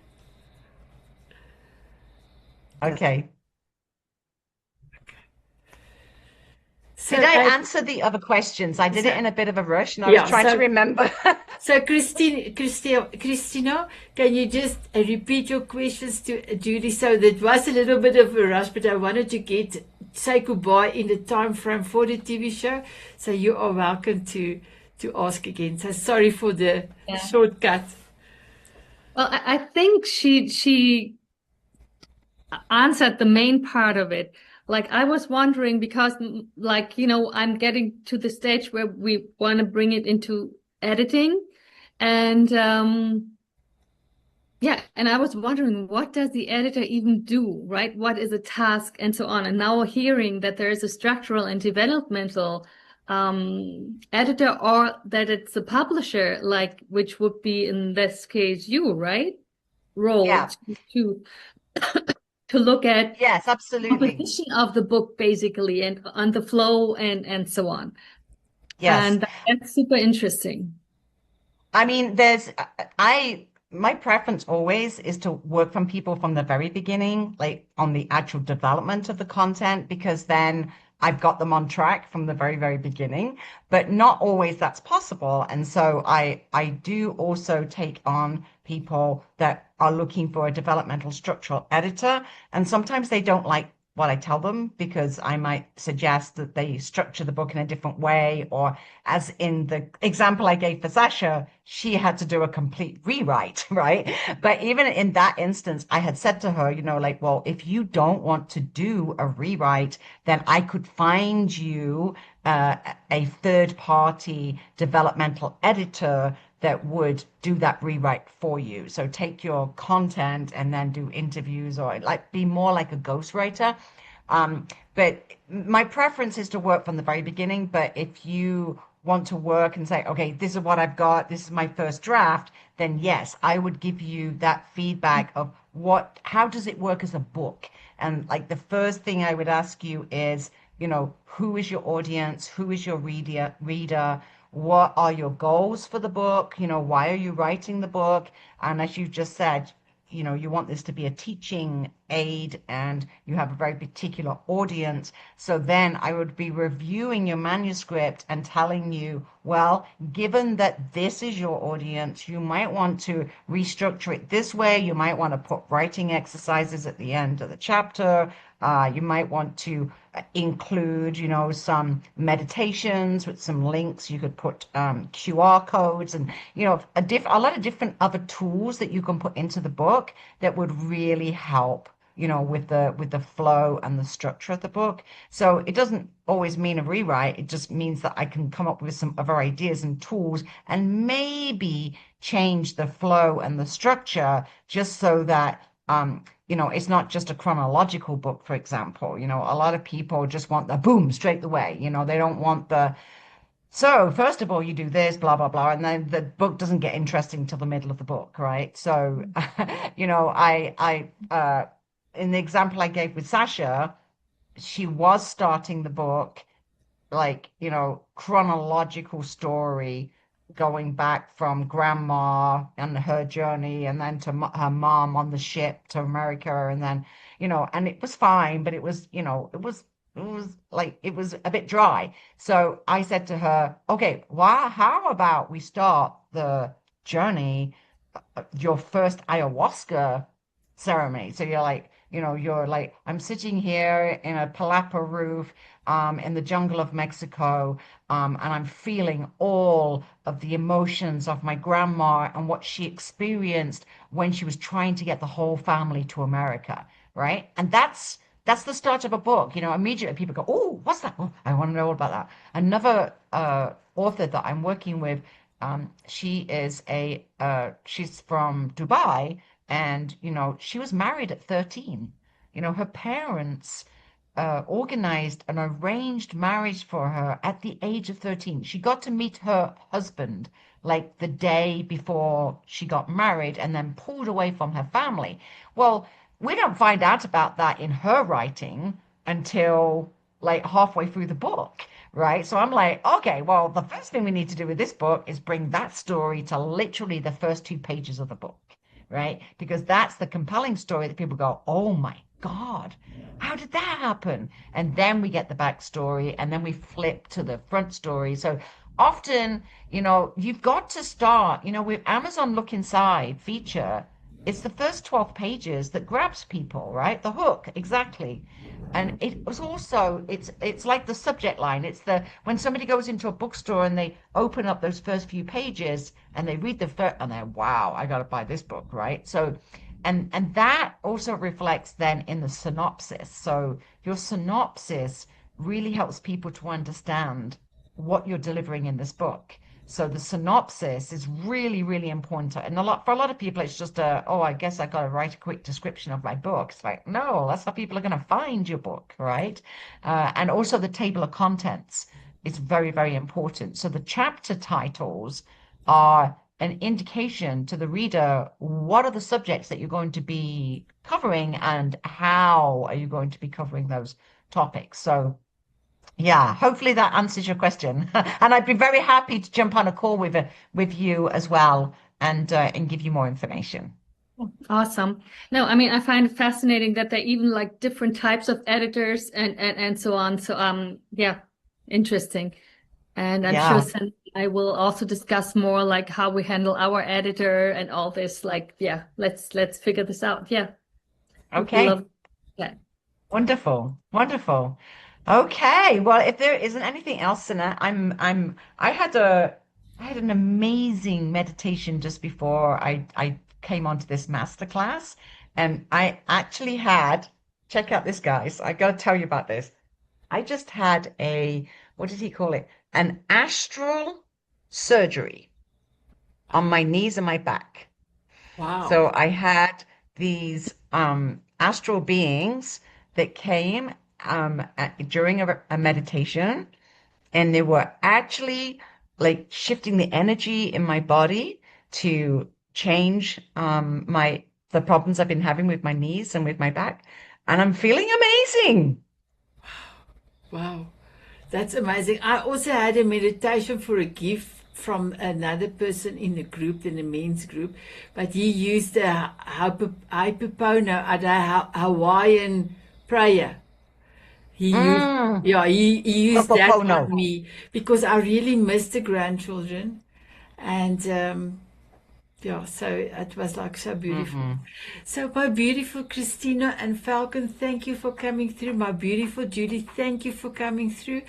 Okay. So, Did I answer the other questions? I did it in a bit of a rush and I yeah, was trying to remember. So Christina, can you just repeat your questions to Julie? So that was a little bit of a rush, but I wanted to say goodbye in the time frame for the TV show. So you are welcome to ask again. So sorry for the shortcut. Well, I think she answered the main part of it. Like I was wondering because like, I'm getting to the stage where we want to bring it into editing and yeah, and I was wondering what does the editor even do, right? What is a task and so on. And now hearing that there is a structural and developmental editor or that it's a publisher, like which would be in this case you, right? Role Yeah. to to look at Yes, absolutely. composition of the book basically and on the flow and so on. Yes. And that's super interesting. I mean, my preference always is to work from people from the very beginning, like on the actual development of the content, because then I've got them on track from the very, very beginning. But not always that's possible. And so I do also take on people that are looking for a developmental structural editor. And sometimes they don't like what I tell them because I might suggest that they structure the book in a different way, or as in the example I gave for Sasha, she had to do a complete rewrite, right? But even in that instance, I had said to her, like, well, if you don't want to do a rewrite, then I could find you a third party developmental editor that would do that rewrite for you. So take your content and then do interviews or like be more like a ghostwriter. But my preference is to work from the very beginning. But if you want to work and say, okay, this is what I've got, this is my first draft, then yes, I would give you that feedback of how does it work as a book? And like the first thing I would ask you is, who is your audience? Who is your reader? What are your goals for the book? Why are you writing the book? And as you just said, you want this to be a teaching aid and you have a very particular audience. So then I would be reviewing your manuscript and telling you, well, given that this is your audience, you might want to restructure it this way. You might want to put writing exercises at the end of the chapter. You might want to include, some meditations with some links. You could put QR codes and, a lot of different other tools that you can put into the book that would really help, with the flow and the structure of the book. So it doesn't always mean a rewrite. It just means that I can come up with some other ideas and tools and maybe change the flow and the structure just so that it's not just a chronological book, for example. A lot of people just want the boom straight away. They don't want so first of all, you do this, blah, blah, blah, and then the book doesn't get interesting till the middle of the book, right? So, in the example I gave with Sasha, she was starting the book like, chronological story going back from grandma and her journey and then to her mom on the ship to America and then, and it was fine, but it was, it was a bit dry. So I said to her, okay, how about we start the journey, your first ayahuasca ceremony. So you're like, I'm sitting here in a palapa roof, in the jungle of Mexico, and I'm feeling all of the emotions of my grandma and what she experienced when she was trying to get the whole family to America, right? And that's the start of a book. Immediately people go, oh, what's that? Oh, I want to know all about that. Another author that I'm working with, she's from Dubai, and she was married at 13. Her parents organized an arranged marriage for her at the age of 13. She got to meet her husband like the day before she got married and then pulled away from her family. Well, we don't find out about that in her writing until like halfway through the book, right? So I'm like, okay, well, the first thing we need to do with this book is bring that story to literally the first 2 pages of the book, right? Because that's the compelling story that people go, oh my God, how did that happen? And then we get the backstory and then we flip to the front story. So often, you've got to start, with Amazon Look Inside feature. It's the first 12 pages that grabs people, right? The hook, exactly. And it was also, it's like the subject line. It's when somebody goes into a bookstore and they open up those first few pages and they read the first, and they're, wow, I got to buy this book, right? So and that also reflects then in the synopsis. So your synopsis really helps people to understand what you're delivering in this book. So the synopsis is really, really important. And for a lot of people, it's just oh, I guess I got to write a quick description of my book. It's like, no, that's how people are going to find your book, right? And also the table of contents is very, very important. So the chapter titles are an indication to the reader what are the subjects that you're going to be covering and how are you going to be covering those topics. So yeah, hopefully that answers your question. And I'd be very happy to jump on a call with you as well and give you more information. Awesome. No, I mean, I find it fascinating that there are even like different types of editors and so on. So yeah, interesting. And I'm sure Sandy and I will also discuss more like how we handle our editor and all this. Like, yeah, let's figure this out. Yeah. Okay. Love that. Wonderful. Wonderful. Okay. Well, if there isn't anything else, Sana, I had an amazing meditation just before I came onto this masterclass, and I actually had, check out this, guys. I got to tell you about this. I just had what did he call it? An astral surgery on my knees and my back. Wow. So I had these astral beings that came during a meditation, and they were actually like shifting the energy in my body to change the problems I've been having with my knees and with my back, and I'm feeling amazing. Wow, that's amazing. I also had a meditation for a gift from another person in the group, in the men's group, but he used the Haipupono, a Hawaiian prayer. He used, yeah, he used that Ho'oponopono. on me because I really missed the grandchildren, and yeah, so it was like so beautiful. So my beautiful Christina and Falcon, thank you for coming through. My beautiful Julie, thank you for coming through.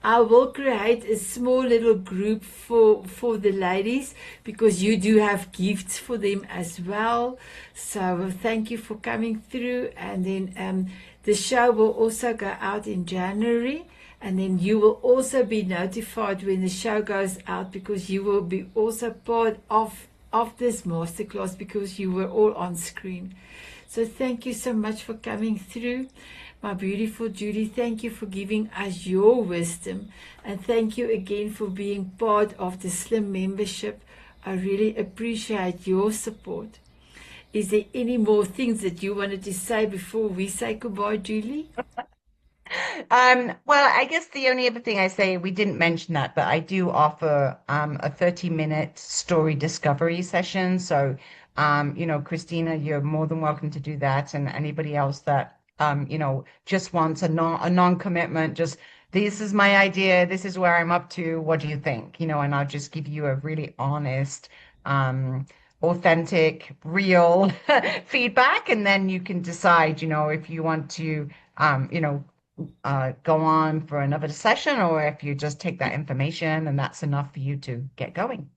I will create a small little group for the ladies because you do have gifts for them as well. So thank you for coming through. And then the show will also go out in January. And then you will also be notified when the show goes out because you will be also part of this masterclass because you were all on screen. So thank you so much for coming through. My beautiful Judy, thank you for giving us your wisdom. And thank you again for being part of the Slim membership. I really appreciate your support. Is there any more things that you wanted to say before we say goodbye, Julie? Well, I guess the only other thing I say, we didn't mention that, but I do offer a 30-minute story discovery session. So, Christina, you're more than welcome to do that. And anybody else that, just wants a non-commitment, just this is my idea, this is where I'm up to, what do you think? And I'll just give you a really honest, authentic, real feedback. And then you can decide, if you want to, go on for another session, or if you just take that information and that's enough for you to get going.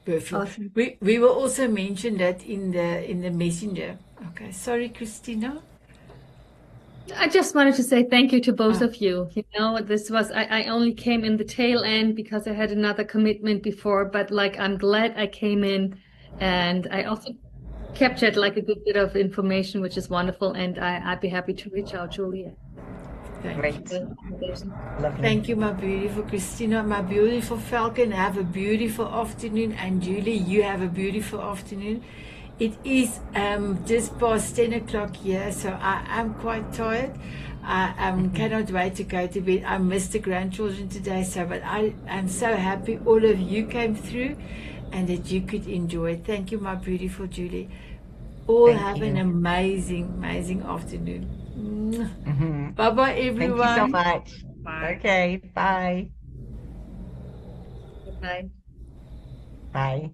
Perfect. Awesome. We will also mention that in the messenger. Okay, sorry, Christina. I just wanted to say thank you to both of you. This was, I only came in the tail end because I had another commitment before, but like, I'm glad I came in, and I also captured like a good bit of information, which is wonderful. And I'd be happy to reach out, Julia. Great. Lovely. Thank you, my beautiful Christina, my beautiful Falcon. Have a beautiful afternoon, and Julie, you have a beautiful afternoon. It is just past 10 o'clock here, so I am quite tired. I cannot wait to go to bed. I missed the grandchildren today, but I am so happy all of you came through and that you could enjoy it. Thank you, my beautiful Julie. All have an amazing, amazing afternoon. Bye-bye, everyone. Thank you so much. Bye. Okay, bye. Bye. Bye.